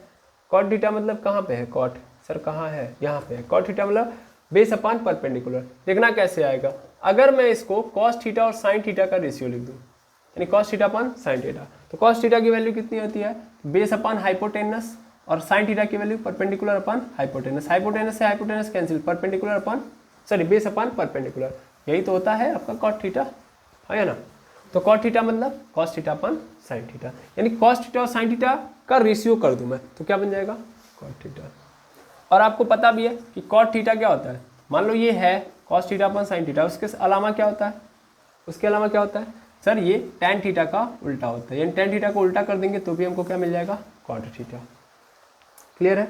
कॉट थीटा मतलब कहाँ पे है, कॉट सर कहाँ है, यहाँ पे है। कॉट थीटा मतलब बेस अपान परपेंडिकुलर। देखना कैसे आएगा, अगर मैं इसको कॉस थीटा और साइन थीटा का रेशियो लिख दूँ, यानी cos theta upon sine theta, तो कॉस थीटा की वैल्यू कितनी होती है, बेस अपान हाइपोटेनस, और साइन थीटा की value perpendicular upon hypotenuse. Hypotenuse से hypotenuse cancel, perpendicular upon sorry base upon perpendicular, यही तो होता है आपका कॉट थीटा, है ना। तो कॉट थीटा मतलब कॉस थीटा अपन साइन थीटा, यानी कॉस थीटा और साइन थीटा का रेशियो कर दूं मैं तो क्या बन जाएगा, कॉट थीटा। और आपको पता भी है कि कॉट थीटा क्या होता है। मान लो ये है कॉस थीटा अपन साइन थीटा, उसके अलावा क्या होता है, उसके अलावा क्या होता है सर, ये tan थीटा का उल्टा होता है, यानी tan थीटा को उल्टा कर देंगे तो भी हमको क्या मिल जाएगा, कॉट थीटा। क्लियर है।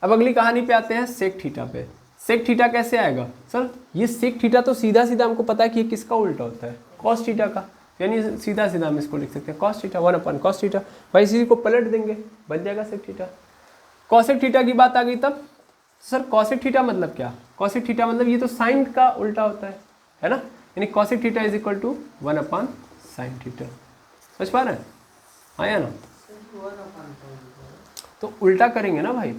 अब अगली कहानी पे आते हैं, सेक थीटा पे। सेक थीटा कैसे आएगा सर, ये सेक थीटा तो सीधा सीधा हमको पता है कि ये किसका उल्टा होता है, कॉस थीटा का, यानी सीधा सीधा हम इसको लिख सकते हैं कॉस थीटा 1 अपन कॉस थीटा। भाई इसी को पलट देंगे बन जाएगा सेक थीटा। कॉसेक थीटा की बात आ गई तब सर, कॉसेक थीटा मतलब क्या, कॉसेक थीटा मतलब ये तो साइन का उल्टा होता है ना, यानी cosec theta is equal to 1 upon sine theta. समझ पा रहे हैं, आया ना। तो उल्टा करेंगे ना भाई,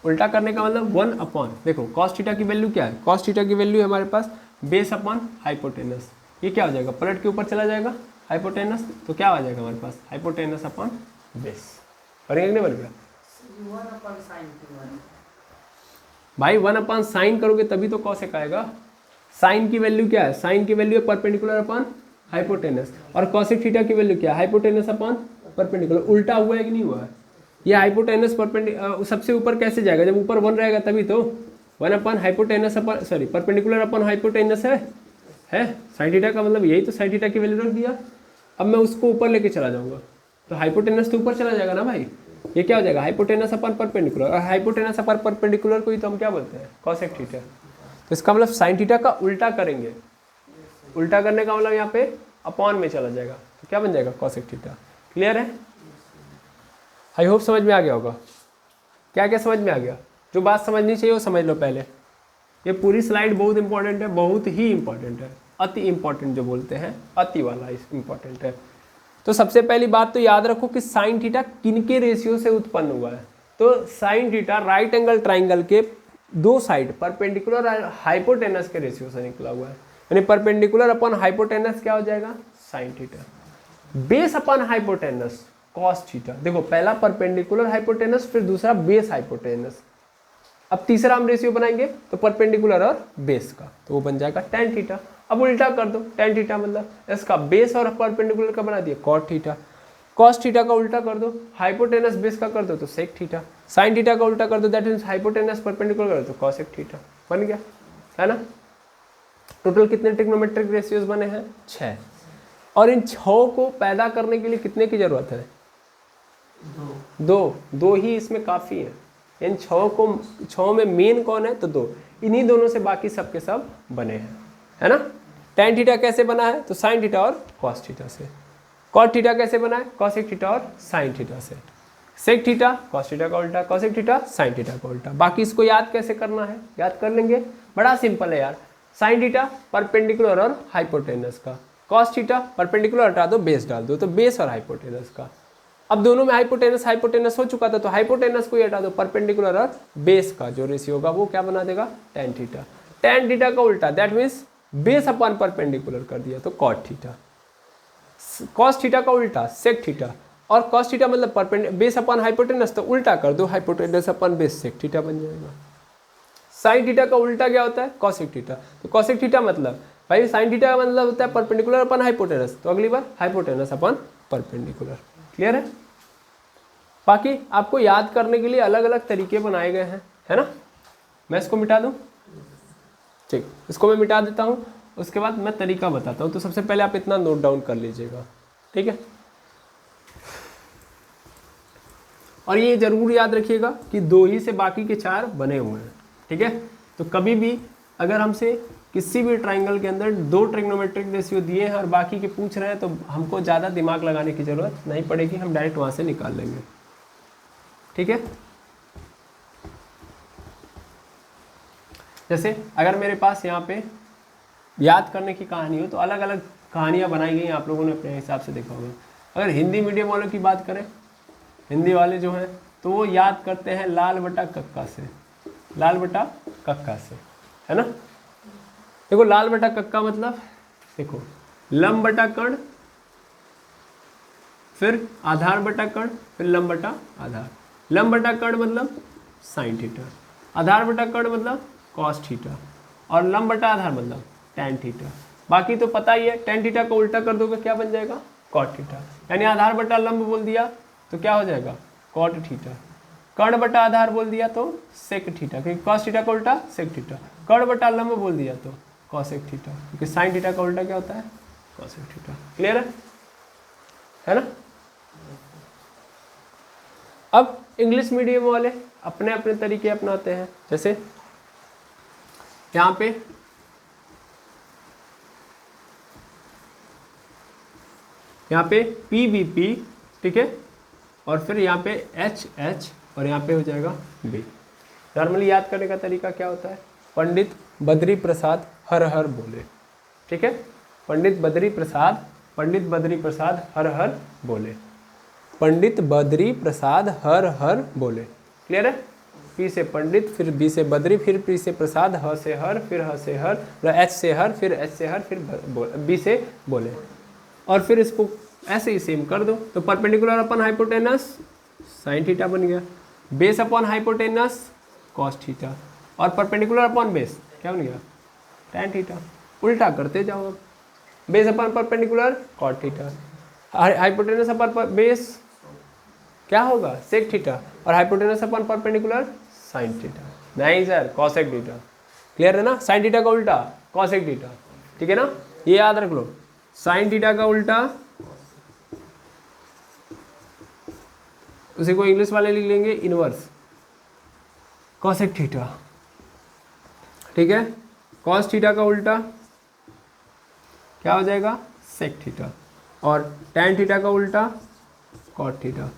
उल्टा करने का मतलब 1 अपॉन, देखो कॉस थीटा की वैल्यू क्या है, कॉस थीटा की वैल्यू है हमारे पास बेस अपॉन हाइपोटेनस। ये क्या हो जाएगा, पलट के ऊपर चला जाएगा हाइपोटेनस, तो क्या आ जाएगा हमारे पास हाइपोटेनस अपॉन बेस। करेंगे नहीं बनेगा भाई, 1 अपॉन साइन करोगे तभी तो कॉसेक आएगा। साइन की वैल्यू क्या है, साइन की वैल्यू है परपेंडिकुलर अपॉन हाइपोटेनस, और कॉसेक थीटा की वैल्यू क्या है, हाइपोटेनस अपॉन परपेंडिकुलर। उल्टा हुआ है कि नहीं हुआ है, ये हाइपोटेनस परपेंडिकुलर सबसे ऊपर कैसे जाएगा, जब ऊपर 1 रहेगा तभी तो। 1 upon hypotenuse upon sorry perpendicular upon hypotenuse है साइन थीटा का मतलब यही तो, साइन थीटा की वैल्यू रख दिया। अब मैं उसको ऊपर लेके चला जाऊंगा तो हाइपोटेनस तो ऊपर चला जाएगा ना भाई, ये क्या हो जाएगा हाइपोटेनस अपॉन परपेंडिकुलर, और हाइपोटेनस अपॉन परपेंडिकुलर को ही तो हम क्या बोलते हैं कॉसेक थीटा। तो इसका मतलब साइन थीटा का उल्टा करेंगे, उल्टा करने का मतलब यहाँ पे अपॉन में चला जाएगा तो क्या बन जाएगा कॉसेक थीटा। क्लियर है, आई होप समझ में आ गया होगा। क्या क्या समझ में आ गया, जो बात समझनी चाहिए वो समझ लो पहले। ये पूरी स्लाइड बहुत इंपॉर्टेंट है, बहुत ही इंपॉर्टेंट है, अति इंपॉर्टेंट जो बोलते हैं, अति वाला इंपॉर्टेंट है। तो सबसे पहली बात तो याद रखो कि साइन थीटा किनके रेशियो से उत्पन्न हुआ है। तो sine theta right angle triangle के दो साइड परपेंडिकुलर और हाइपोटेनस के रेशियो से निकला हुआ है, यानी परपेंडिकुलर अपॉन हाइपोटेनस क्या हो जाएगा sine theta, base upon hypotenuse cos theta. देखो पहला परपेंडिकुलर हाइपोटेनस, फिर दूसरा बेस हाइपोटेनस, अब तीसरा हम रेशियो बनाएंगे तो परपेंडिकुलर और बेस का, तो वो बन जाएगा tan थीटा। अब उल्टा कर दो, tan थीटा मतलब इसका बेस और परपेंडिकुलर का बना दिया cot थीटा, cos थीटा का उल्टा कर दो, हाइपोटेनस बेस का कर दो तो sec थीटा, sin थीटा का उल्टा कर दो दैट मींस हाइपोटेनस परपेंडिकुलर कर दो तो cosec थीटा। बन गया है ना। टोटल कितने ट्रिग्नोमेट्रिक रेशियोज बने हैं 6, और इन 6 को पैदा करने के लिए कितने की जरूरत है, दो ही इसमें काफी है। इन 6 में मेन कौन है तो 2, इन्हीं दोनों से बाकी सब के सब बने हैं, है ना। tan थीटा कैसे बना है तो sin थीटा और cos थीटा से, cot थीटा कैसे बना है cosec थीटा और sin थीटा से, sec थीटा cos थीटा का उल्टा, cosec थीटा sin थीटा का उल्टा। बाकी इसको याद कैसे करना है, याद कर लेंगे, बड़ा सिंपल है यार। sin थीटा परपेंडिकुलर और हाइपोटेनस का, cos थीटा परपेंडिकुलर हटा दो बेस डाल दो तो बेस और हाइपोटेनस का, अब दोनों में हाइपोटेनस हाइपोटेनस हो चुका था, तो हाइपोटेनस को ही हटा दो, परपेंडिकुलर और बेस का जो रेशियो होगा वो क्या बना देगा, tan थीटा। tan थीटा का उल्टा, that means base upon perpendicular कर दिया तो cot थीटा। cos थीटा का उल्टा sec थीटा, और cos थीटा मतलब बेस अपॉन हाइपोटेनस, तो उल्टा कर दो, hypotenuse upon base sec theta बन जाएगा। sin थीटा का उल्टा क्या होता है, cosec थीटा, तो cosec थीटा मतलब भाई sin थीटा का मतलब होता है परपेंडिकुलर अपॉन हाइपोटेनस, तो अगली बार हाइपोटेनस अपॉन परपेंडिकुलर। क्लियर है? बाकी आपको याद करने के लिए अलग अलग तरीके बनाए गए हैं, है ना। मैं इसको मिटा दूं, ठीक, इसको मैं मिटा देता हूं, उसके बाद मैं तरीका बताता हूं। तो सबसे पहले आप इतना नोट डाउन कर लीजिएगा, ठीक है। और ये जरूर याद रखिएगा कि 2 ही से बाकी के 4 बने हुए हैं, ठीक है। तो कभी भी अगर हमसे किसी भी ट्राइंगल के अंदर 2 ट्रिग्नोमेट्रिक रेशियो दिए हैं और बाकी के पूछ रहे हैं, तो हमको ज़्यादा दिमाग लगाने की ज़रूरत नहीं पड़ेगी, हम डायरेक्ट वहाँ से निकाल लेंगे, ठीक है। जैसे अगर मेरे पास यहाँ पे याद करने की कहानी हो, तो अलग अलग कहानियाँ बनाई गई हैं, आप लोगों ने अपने हिसाब से देखा होगा। अगर हिंदी मीडियम वालों की बात करें, हिंदी वाले जो हैं तो वो याद करते हैं लाल बटा कक्का से, लाल बटा कक्का से, है ना। देखो लाल बटा कक्का मतलब, देखो लंब बटा कर्ण, फिर आधार बटा कर्ण, फिर लंब बटा आधार। लंब बटा कर्ण मतलब साइन थीटा, आधार बटा कर्ण मतलब कॉस थीटा, और लंब बटा आधार मतलब टैन थीटा। बाकी तो पता ही है, टैन थीटा को उल्टा कर दोगे क्या बन जाएगा, कॉट थीटा। यानी आधार बटा लंब बोल दिया तो क्या हो जाएगा, कॉट थीटा। कर्ण बटा आधार बोल दिया तो सेक थीटा, क्योंकि कॉस थीटा का उल्टा सेक थीटा। कर्ण बटा लंब बोल दिया तो कॉसेक थीटा, क्योंकि साइन थीटा का उल्टा क्या होता है, कॉसेक थीटा। क्लियर है ना। अब इंग्लिश मीडियम वाले अपने अपने तरीके अपनाते हैं। जैसे यहाँ पे पी बी पी, ठीक है, और फिर यहाँ पे एच एच, और यहाँ पे हो जाएगा बी। नॉर्मली याद करने का तरीका क्या होता है, पंडित बद्री प्रसाद हर हर बोले, ठीक है। पंडित बद्री प्रसाद हर हर बोले, पंडित बद्री प्रसाद हर हर बोले। क्लियर है। पी से पंडित, फिर बी से बद्री, फिर पी से प्रसाद, ह से हर, फिर ह से हर, एच से हर, फिर एच से हर, फिर बी से बोले। और फिर इसको ऐसे ही सेम कर दो, तो perpendicular upon hypotenuse sine theta बन गया, base upon hypotenuse cos theta, और परपेंडिकुलर अपॉन बेस क्या बन गया, टैन थीटा। उल्टा करते जाओ, अब base upon perpendicular cot theta, hypotenuse upon base क्या होगा, सेक थीटा, और hypotenuse upon perpendicular sine theta. नहीं सर, कॉसेक थीटा। क्लियर है ना। साइन थीटा का उल्टा कॉसेक थीटा, ठीक है ना, ये याद रख लो। साइन थीटा का उल्टा, उसी को इंग्लिश वाले लिख लेंगे इनवर्स कॉसेक थीटा, ठीक है। कॉस थीटा का उल्टा क्या हो जाएगा, सेक थीटा, और टैन थीटा का उल्टा कॉट थीटा।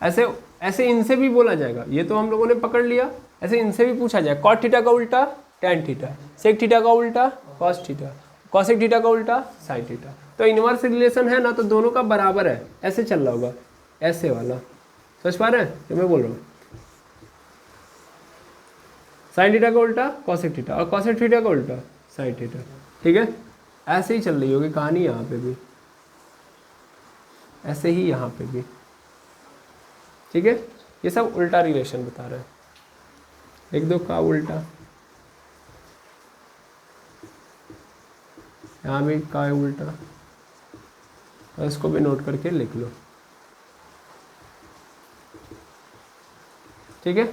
ऐसे ऐसे इनसे भी बोला जाएगा, ये तो हम लोगों ने पकड़ लिया, ऐसे इनसे भी पूछा जाए। कॉट थीटा का उल्टा टैन थीटा, सेक थीटा का उल्टा कॉस थीटा, कॉसेक थीटा का उल्टा साइन थीटा। तो इनवर्स रिलेशन है ना, तो दोनों का बराबर है, ऐसे चल रहा होगा, ऐसे वाला। समझ पा रहे हैं जो मैं बोल रहा हूँ। साइन थीटा का उल्टा कॉसेक थीटा, और कॉसेक थीटा का उल्टा साइन थीटा, ठीक है। ऐसे ही चल रही होगी कहानी यहाँ पे भी, ऐसे ही यहाँ पे भी, ठीक है। ये सब उल्टा रिलेशन बता रहे हैं। लिख दो का उल्टा, यहाँ भी का उल्टा, और इसको भी नोट करके लिख लो, ठीक है।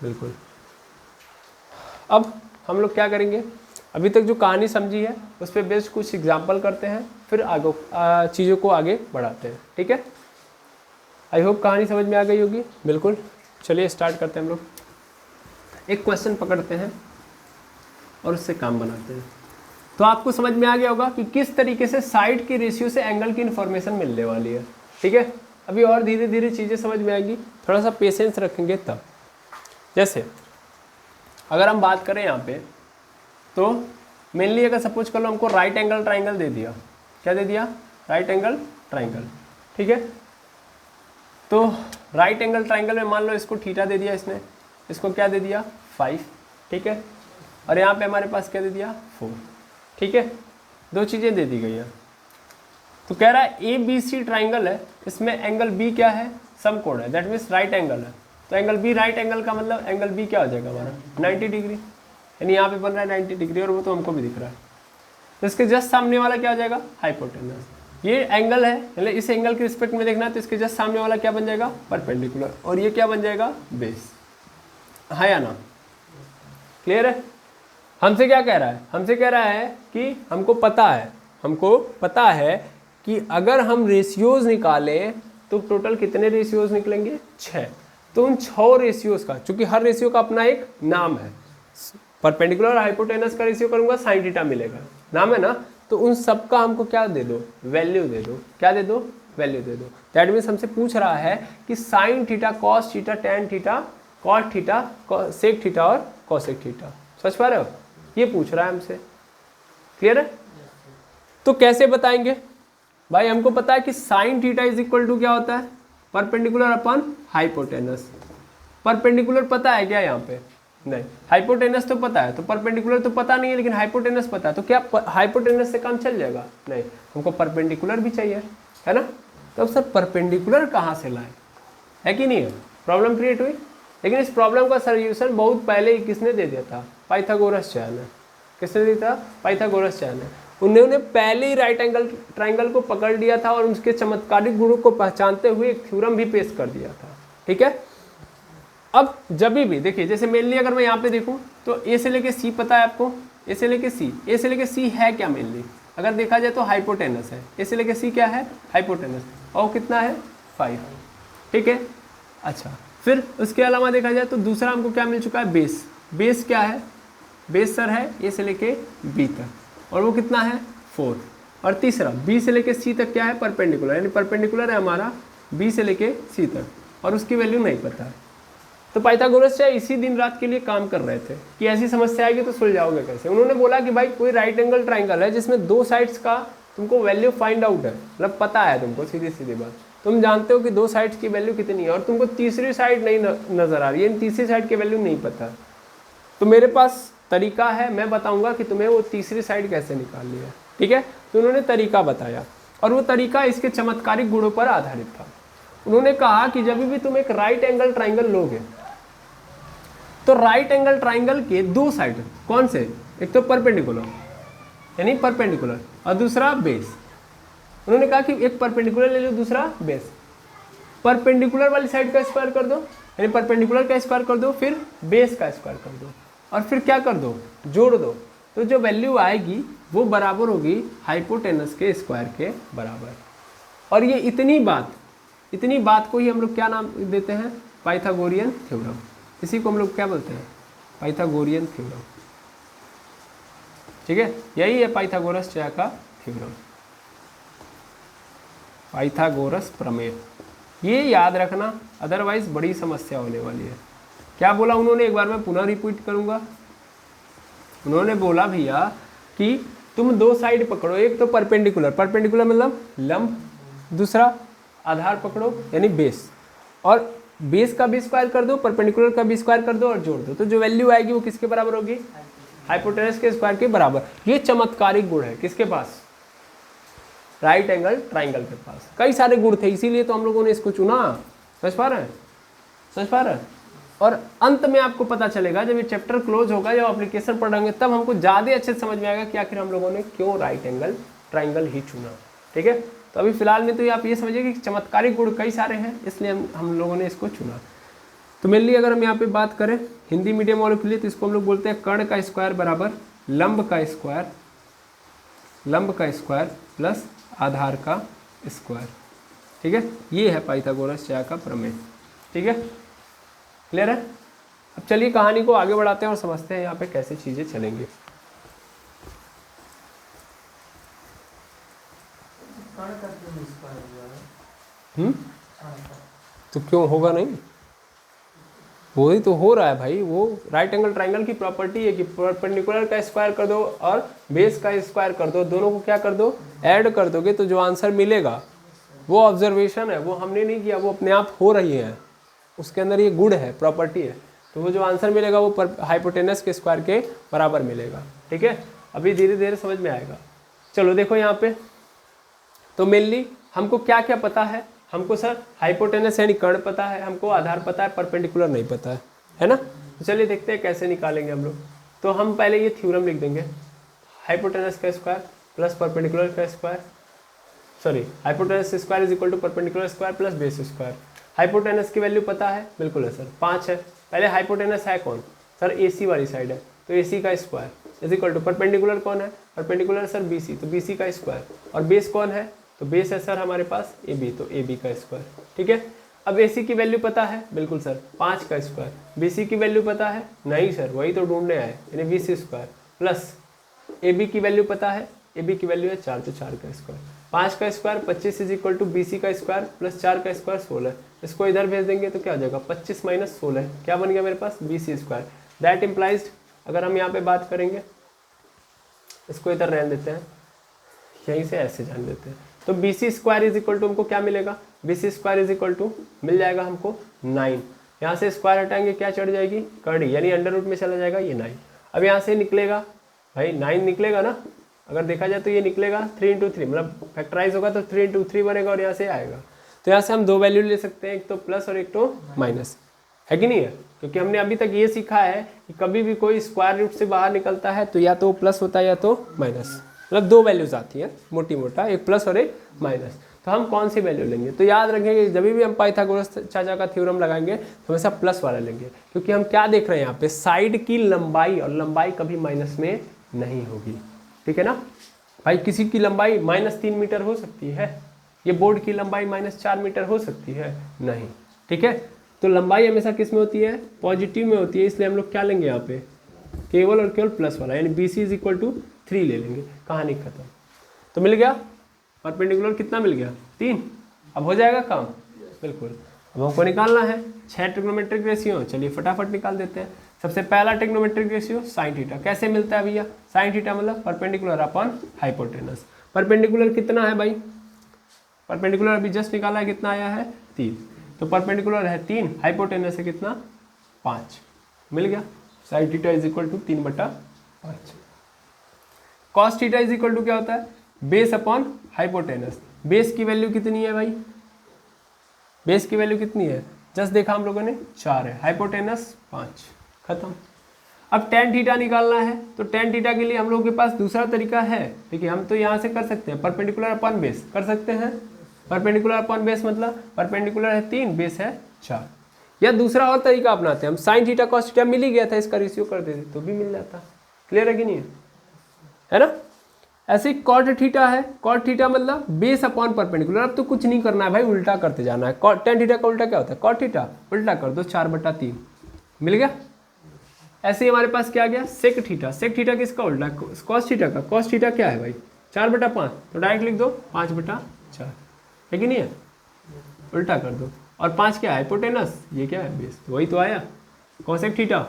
बिल्कुल। अब हम लोग क्या करेंगे, अभी तक जो कहानी समझी है उस पर बेस्ड कुछ एग्जाम्पल करते हैं, फिर आगे चीज़ों को आगे बढ़ाते हैं, ठीक है। आई होप कहानी समझ में आ गई होगी। बिल्कुल, चलिए स्टार्ट करते हैं हम लोग। एक क्वेश्चन पकड़ते हैं और उससे काम बनाते हैं। तो आपको समझ में आ गया होगा कि किस तरीके से साइड की रेशियो से एंगल की इन्फॉर्मेशन मिलने वाली है, ठीक है। अभी और धीरे धीरे चीज़ें समझ में आएंगी, थोड़ा सा पेशेंस रखेंगे तब। जैसे अगर हम बात करें यहाँ पे तो मेनली अगर सपोज कर लो हमको राइट एंगल ट्राइंगल दे दिया, क्या दे दिया, राइट एंगल ट्राइंगल, ठीक है। तो राइट एंगल ट्राइंगल में मान लो इसको थीटा दे दिया इसने, इसको क्या दे दिया 5, ठीक है, और यहाँ पे हमारे पास क्या दे दिया 4, ठीक है, दो चीज़ें दे दी गई हैं। तो कह रहा है ए बी सी ट्राइंगल है, इसमें एंगल बी क्या है, समकोण है, दैट मीन्स राइट एंगल है। तो एंगल बी राइट एंगल का मतलब एंगल बी क्या हो जाएगा हमारा 90 डिग्री, यानी यहाँ पे बन रहा है 90 डिग्री, और वो तो हमको भी दिख रहा है। तो इसके जस्ट सामने वाला क्या हो जाएगा हाइपोटेनस। ये एंगल है, मतलब इस एंगल के रिस्पेक्ट में देखना है, तो इसके जस्ट सामने वाला क्या बन जाएगा परपेंडिकुलर, और ये क्या बन जाएगा बेस, हाँ या ना, क्लियर है। हमसे क्या कह रहा है, हमसे कह रहा है कि हमको पता है कि अगर हम रेशियोज निकालें तो टोटल कितने रेशियोज निकलेंगे 6। तो उन 6 रेशियोज का, चूंकि हर रेशियो का अपना एक नाम है, परपेंडिकुलर और हाइपोटेनस का रेशियो करूंगा साइन थीटा मिलेगा, नाम है ना, तो उन सब का हमको क्या दे दो, वैल्यू दे दो, क्या दे दो, वैल्यू दे दो। दैट मीन्स हमसे पूछ रहा है कि sine theta, cos theta, tan theta, cot theta, sec theta और कॉसेक थीटा, समझ पा रहे हो, ये पूछ रहा है हमसे, क्लियर है। तो कैसे बताएंगे भाई, हमको पता है कि sine theta is equal to क्या होता है, परपेंडिकुलर अपॉन हाइपोटेनस। परपेंडिकुलर पता है क्या यहाँ पे, नहीं, हाइपोटेनस तो पता है, तो परपेंडिकुलर तो पता नहीं है, लेकिन हाइपोटेनस पता है, तो क्या हाइपोटेनस से काम चल जाएगा, नहीं, हमको परपेंडिकुलर भी चाहिए, है ना। तो अब सर परपेंडिकुलर कहाँ से लाए, है कि नहीं है, प्रॉब्लम क्रिएट हुई। लेकिन इस प्रॉब्लम का सोल्यूशन बहुत पहले ही किसने दे दिया था, पाइथागोरस चैन है, किसने दिया था, पाइथागोरस चैन है। उन्होंने पहले ही राइट एंगल ट्राइंगल को पकड़ लिया था और उसके चमत्कारिक गुणों को पहचानते हुए एक थ्योरम भी पेश कर दिया था, ठीक है। अब जब भी देखिए, जैसे मेनली अगर मैं यहाँ पे देखूँ तो ए से लेके सी पता है आपको, ए से लेके सी है क्या, मेनली अगर देखा जाए तो हाइपोटेनस है, ए से लेके सी क्या है हाइपोटेनस, और कितना है 5, ठीक है। अच्छा, फिर उसके अलावा देखा जाए तो दूसरा हमको क्या मिल चुका है, बेस। बेस क्या है, बेस सर है ए से लेके बी तक, और वो कितना है 4। और तीसरा बी से लेके सी तक क्या है, परपेंडिकुलर, यानी परपेंडिकुलर है हमारा बी से लेके सी तक, और उसकी वैल्यू नहीं पता है। तो पाइथागोरस चाहे इसी दिन रात के लिए काम कर रहे थे कि ऐसी समस्या आएगी तो सुलझाओगे कैसे। उन्होंने बोला कि भाई कोई राइट एंगल ट्राइंगल है जिसमें 2 साइड्स का तुमको वैल्यू फाइंड आउट है, मतलब पता है तुमको, सीधी सीधी बात, तुम जानते हो कि 2 साइड्स की वैल्यू कितनी है, और तुमको तीसरी साइड नहीं नजर आ रही है, तीसरी साइड की वैल्यू नहीं पता। तो मेरे पास तरीका है, मैं बताऊंगा कि तुम्हें वो तीसरी साइड कैसे निकालनी है, ठीक है। तो उन्होंने तरीका बताया, और वो तरीका इसके चमत्कारिक गुणों पर आधारित था। उन्होंने कहा कि जब भी तुम एक राइट एंगल ट्राइंगल लोगे तो राइट एंगल ट्राइंगल के 2 साइड कौन से, एक तो परपेंडिकुलर यानी परपेंडिकुलर, और दूसरा बेस। उन्होंने कहा कि एक परपेंडिकुलर ले लो, दूसरा बेस। परपेंडिकुलर वाली साइड का स्क्वायर कर दो, यानी परपेंडिकुलर का स्क्वायर कर दो, फिर बेस का स्क्वायर कर दो, और फिर क्या कर दो, जोड़ दो। तो जो वैल्यू आएगी वो बराबर होगी हाइपोटेनस के स्क्वायर के बराबर। और ये इतनी बात को ही हम लोग क्या नाम देते हैं, पाइथागोरियन थ्योरम। इसी को हम लोग क्या बोलते हैं, पाइथागोरियन थ्योरम, ठीक है। यही है पाइथागोरस च्या का थ्योरम, पाइथागोरस प्रमेय। ये याद रखना, अदरवाइज बड़ी समस्या होने वाली है। क्या बोला उन्होंने, एक बार मैं पुनः रिपीट करूंगा। उन्होंने बोला भैया कि तुम 2 साइड पकड़ो, एक तो परपेंडिकुलर, परपेंडिकुलर मतलब लंब, दूसरा आधार पकड़ो यानी बेस, और बेस का भी स्क्वायर कर दो, परपेंडिकुलर का भी स्क्वायर कर दो और जोड़ दो। तो जो वैल्यू आएगी वो किसके बराबर होगी, हाइपोटेनस के स्क्वायर के बराबर। ये चमत्कारिक गुण है किसके पास, राइट एंगल ट्राइंगल के पास। कई सारे गुण थे, इसीलिए तो हम लोगों ने इसको चुना। समझ पा रहे हैं। और अंत में आपको पता चलेगा जब ये चैप्टर क्लोज होगा, जब एप्लीकेशन पढ़ेंगे, तब हमको ज़्यादा अच्छे से समझ में आएगा कि आखिर हम लोगों ने क्यों राइट एंगल ट्राइंगल ही चुना, ठीक है। तो अभी फिलहाल में तो आप ये समझिए कि चमत्कारिक गुण कई सारे हैं, इसलिए हम लोगों ने इसको चुना। तो मेनली अगर हम यहाँ पे बात करें हिंदी मीडियम वालों के लिए, तो इसको हम लोग बोलते हैं कर्ण का स्क्वायर बराबर लंब का स्क्वायर प्लस आधार का स्क्वायर, ठीक है। ये है पाइथागोरस च्या का प्रमेय, ठीक है, क्लियर है। अब चलिए कहानी को आगे बढ़ाते हैं और समझते हैं यहाँ पे कैसे चीजें चलेंगी। तो क्यों होगा नहीं, वही तो हो रहा है भाई, वो राइट एंगल ट्राइंगल की प्रॉपर्टी है कि परपेंडिकुलर का स्क्वायर कर दो और बेस का स्क्वायर कर दो, दोनों को क्या कर दो, ऐड कर दोगे तो जो आंसर मिलेगा वो ऑब्जर्वेशन है, वो हमने नहीं किया, वो अपने आप हो रही है, उसके अंदर ये गुण है, प्रॉपर्टी है। तो वो जो आंसर मिलेगा वो हाइपोटेनस के स्क्वायर के बराबर मिलेगा। ठीक है, अभी धीरे धीरे समझ में आएगा। चलो देखो यहाँ पे, तो मेनली हमको क्या क्या पता है, हमको सर हाइपोटेनस यानी कर्ण पता है, हमको आधार पता है, परपेंडिकुलर नहीं पता है ना। तो चलिए देखते हैं कैसे निकालेंगे हम लोग। तो हम पहले ये थ्योरम लिख देंगे, हाइपोटेनस का स्क्वायर प्लस परपेंडिकुलर का square, sorry hypotenuse square is equal to perpendicular square plus base square. Hypotenuse की वैल्यू पता है, बिल्कुल है सर, 5 है। पहले हाइपोटेनस है कौन सर, AC वाली साइड है, तो AC का square is equal to perpendicular कौन है, परपेंडिकुलर सर BC, तो BC का स्क्वायर, और बेस कौन है, तो बेस है सर हमारे पास AB, तो AB का स्क्वायर। ठीक है, अब AC की वैल्यू पता है, बिल्कुल सर 5 का स्क्वायर। BC की वैल्यू पता है, नहीं सर वही तो ढूंढने आए, यानी BC स्क्वायर प्लस AB की वैल्यू पता है, AB की वैल्यू है 4, तो 4 का स्क्वायर। 5 का square 25 is equal to BC का स्क्वायर प्लस 4 का स्क्वायर 16। इसको इधर भेज देंगे तो क्या हो जाएगा, 25 माइनस 16, क्या बन गया मेरे पास, BC स्क्वायर। दैट इम्प्लाइज, अगर हम यहाँ पे बात करेंगे, इसको इधर रहने देते हैं, यहीं से ऐसे जान देते हैं, तो BC square is equal to हमको क्या मिलेगा, BC square is equal to मिल जाएगा हमको 9। यहाँ से स्क्वायर हटाएंगे क्या चढ़ जाएगी, कड़ी, यानी अंडर रूट में चला जाएगा ये 9। अब यहाँ से निकलेगा भाई 9 निकलेगा ना, अगर देखा जाए तो ये निकलेगा 3 × 3, मतलब फैक्टराइज होगा तो 3 × 3 बनेगा, और यहाँ से आएगा। तो यहाँ से हम दो वैल्यू ले सकते हैं, एक तो प्लस और एक तो माइनस, है कि नहीं है, क्योंकि हमने अभी तक ये सीखा है कि कभी भी कोई स्क्वायर रूट से बाहर निकलता है तो या तो प्लस होता है या तो माइनस, मतलब दो वैल्यूज आती हैं मोटी मोटा, एक प्लस और एक माइनस। तो हम कौन सी वैल्यू लेंगे, तो याद रखेंगे जब भी हम पाइथागोरस चाचा का थ्योरम लगाएंगे तो हमेशा प्लस वाला लेंगे, क्योंकि हम क्या देख रहे हैं यहाँ पे, साइड की लंबाई, और लंबाई कभी माइनस में नहीं होगी। ठीक है ना भाई, किसी की लंबाई -3 मीटर हो सकती है, ये बोर्ड की लंबाई -4 मीटर हो सकती है, नहीं। ठीक है, तो लंबाई हमेशा किस में होती है, पॉजिटिव में होती है, इसलिए हम लोग क्या लेंगे यहाँ पे, केवल और केवल प्लस वाला, यानी BC इज इक्वल टू 3 ले लेंगे, कहानी खत्म। तो मिल गया परपेंडिकुलर, कितना मिल गया, 3। अब हो जाएगा काम, बिल्कुल। अब हमको निकालना है 6 ट्रिग्नोमेट्रिक रेशियो, चलिए फटाफट निकाल देते हैं। सबसे पहला ट्रिग्नोमेट्रिक रेशियो साइन थीटा, कैसे मिलता है भैया, साइन थीटा मतलब परपेंडिकुलर अपॉन हाइपोटेनस। परपेंडिकुलर कितना है भाई, परपेंडिकुलर अभी जस्ट निकाला है, कितना आया है 3, तो परपेंडिकुलर है 3, हाइपोटेनस है कितना 5, मिल गया। Sine theta is equal to 3/5। Cos theta is equal to क्या होता है, बेस अपॉन हाइपोटेनस। बेस की वैल्यू कितनी है भाई, बेस की वैल्यू कितनी है, जस्ट देखा हम लोगों ने 4 है, हाइपोटेनस 5, खत्म। अब टेन थीटा निकालना है, तो टेन थीटा के लिए हम लोगों के पास दूसरा तरीका है। देखिए हम तो यहाँ से कर सकते हैं, परपेंडिकुलर अपॉन बेस कर सकते हैं, परपेंडिकुलर अपॉन बेस मतलब परपेंडिकुलर है 3, बेस है 4। या दूसरा और तरीका अपनाते हैं हम, साइन थीटा कॉस थीटा मिल ही गया था, इसका रेशियो कर देते तो भी मिल जाता। क्लियर है कि नहीं है ना। ऐसे ही कॉट थीटा है, कॉट थीटा मतलब बेस अपॉन परपेंडिकुलर। अब तो कुछ नहीं करना है भाई, उल्टा करते जाना है। टेन थीटा का उल्टा क्या होता है, कॉट थीटा, उल्टा कर दो 4/3, मिल गया। ऐसे ही हमारे पास क्या आ गया, सेक थीटा। सेक थीटा किसका उल्टा, कॉस थीटा का। कॉस थीटा क्या है भाई 4/5, तो डायरेक्ट लिख दो 5/4, है कि नहीं है, उल्टा कर दो। और 5 क्या है, हाइपोटेनस, ये क्या है बेस, तो वही तो आया कॉसेक थीटा।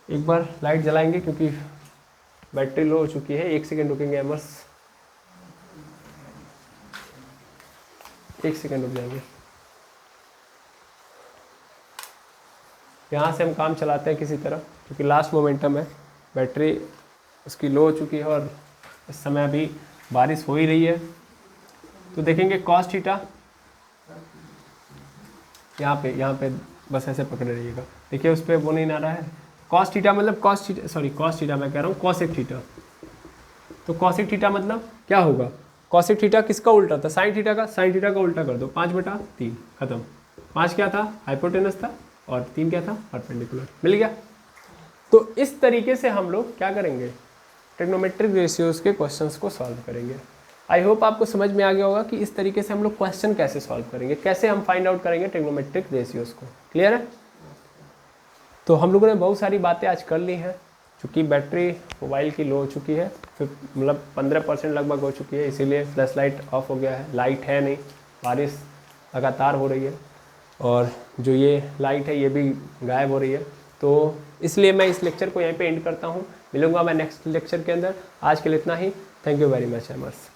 एक बार लाइट जलाएंगे क्योंकि बैटरी लो हो चुकी है, 1 सेकेंड रुकेंगे एमर्स, 1 सेकेंड रुक जाएंगे। यहाँ से हम काम चलाते हैं किसी तरह, क्योंकि लास्ट मोमेंटम है, बैटरी उसकी लो हो चुकी है और इस समय अभी बारिश हो ही रही है। तो देखेंगे कॉस थीटा, यहाँ पे बस ऐसे पकड़े रहिएगा। देखिए उस पर वो नहीं आ रहा है, कॉस थीटा मतलब cos theta, sorry cos theta मैं कह रहा हूँ कॉसेक थीटा। तो कॉसेक थीटा मतलब क्या होगा, कॉसेक थीटा किसका उल्टा था, साइन थीटा का। साइन थीटा का उल्टा कर दो 5/3, खत्म। 5 क्या था, हाइपोटेनस था, और 3 क्या था, परपेंडिकुलर, मिल गया। तो इस तरीके से हम लोग क्या करेंगे, ट्रिग्नोमेट्रिक रेशियोज के क्वेश्चंस को सॉल्व करेंगे। आई होप आपको समझ में आ गया होगा कि इस तरीके से हम लोग क्वेश्चन कैसे सॉल्व करेंगे, कैसे हम फाइंड आउट करेंगे ट्रिग्नोमेट्रिक रेशियोज को। क्लियर है। तो हम लोगों ने बहुत सारी बातें आज कर ली हैं, चूँकि बैटरी मोबाइल की लो हो चुकी है, फिर मतलब 15% लगभग हो चुकी है, इसीलिए फ्लैश लाइट ऑफ हो गया है, लाइट है नहीं, बारिश लगातार हो रही है और जो ये लाइट है ये भी गायब हो रही है। तो इसलिए मैं इस लेक्चर को यहीं पे एंड करता हूँ। मिलूंगा मैं नेक्स्ट लेक्चर के अंदर। आज के लिए इतना ही। Thank you very much एमर्स।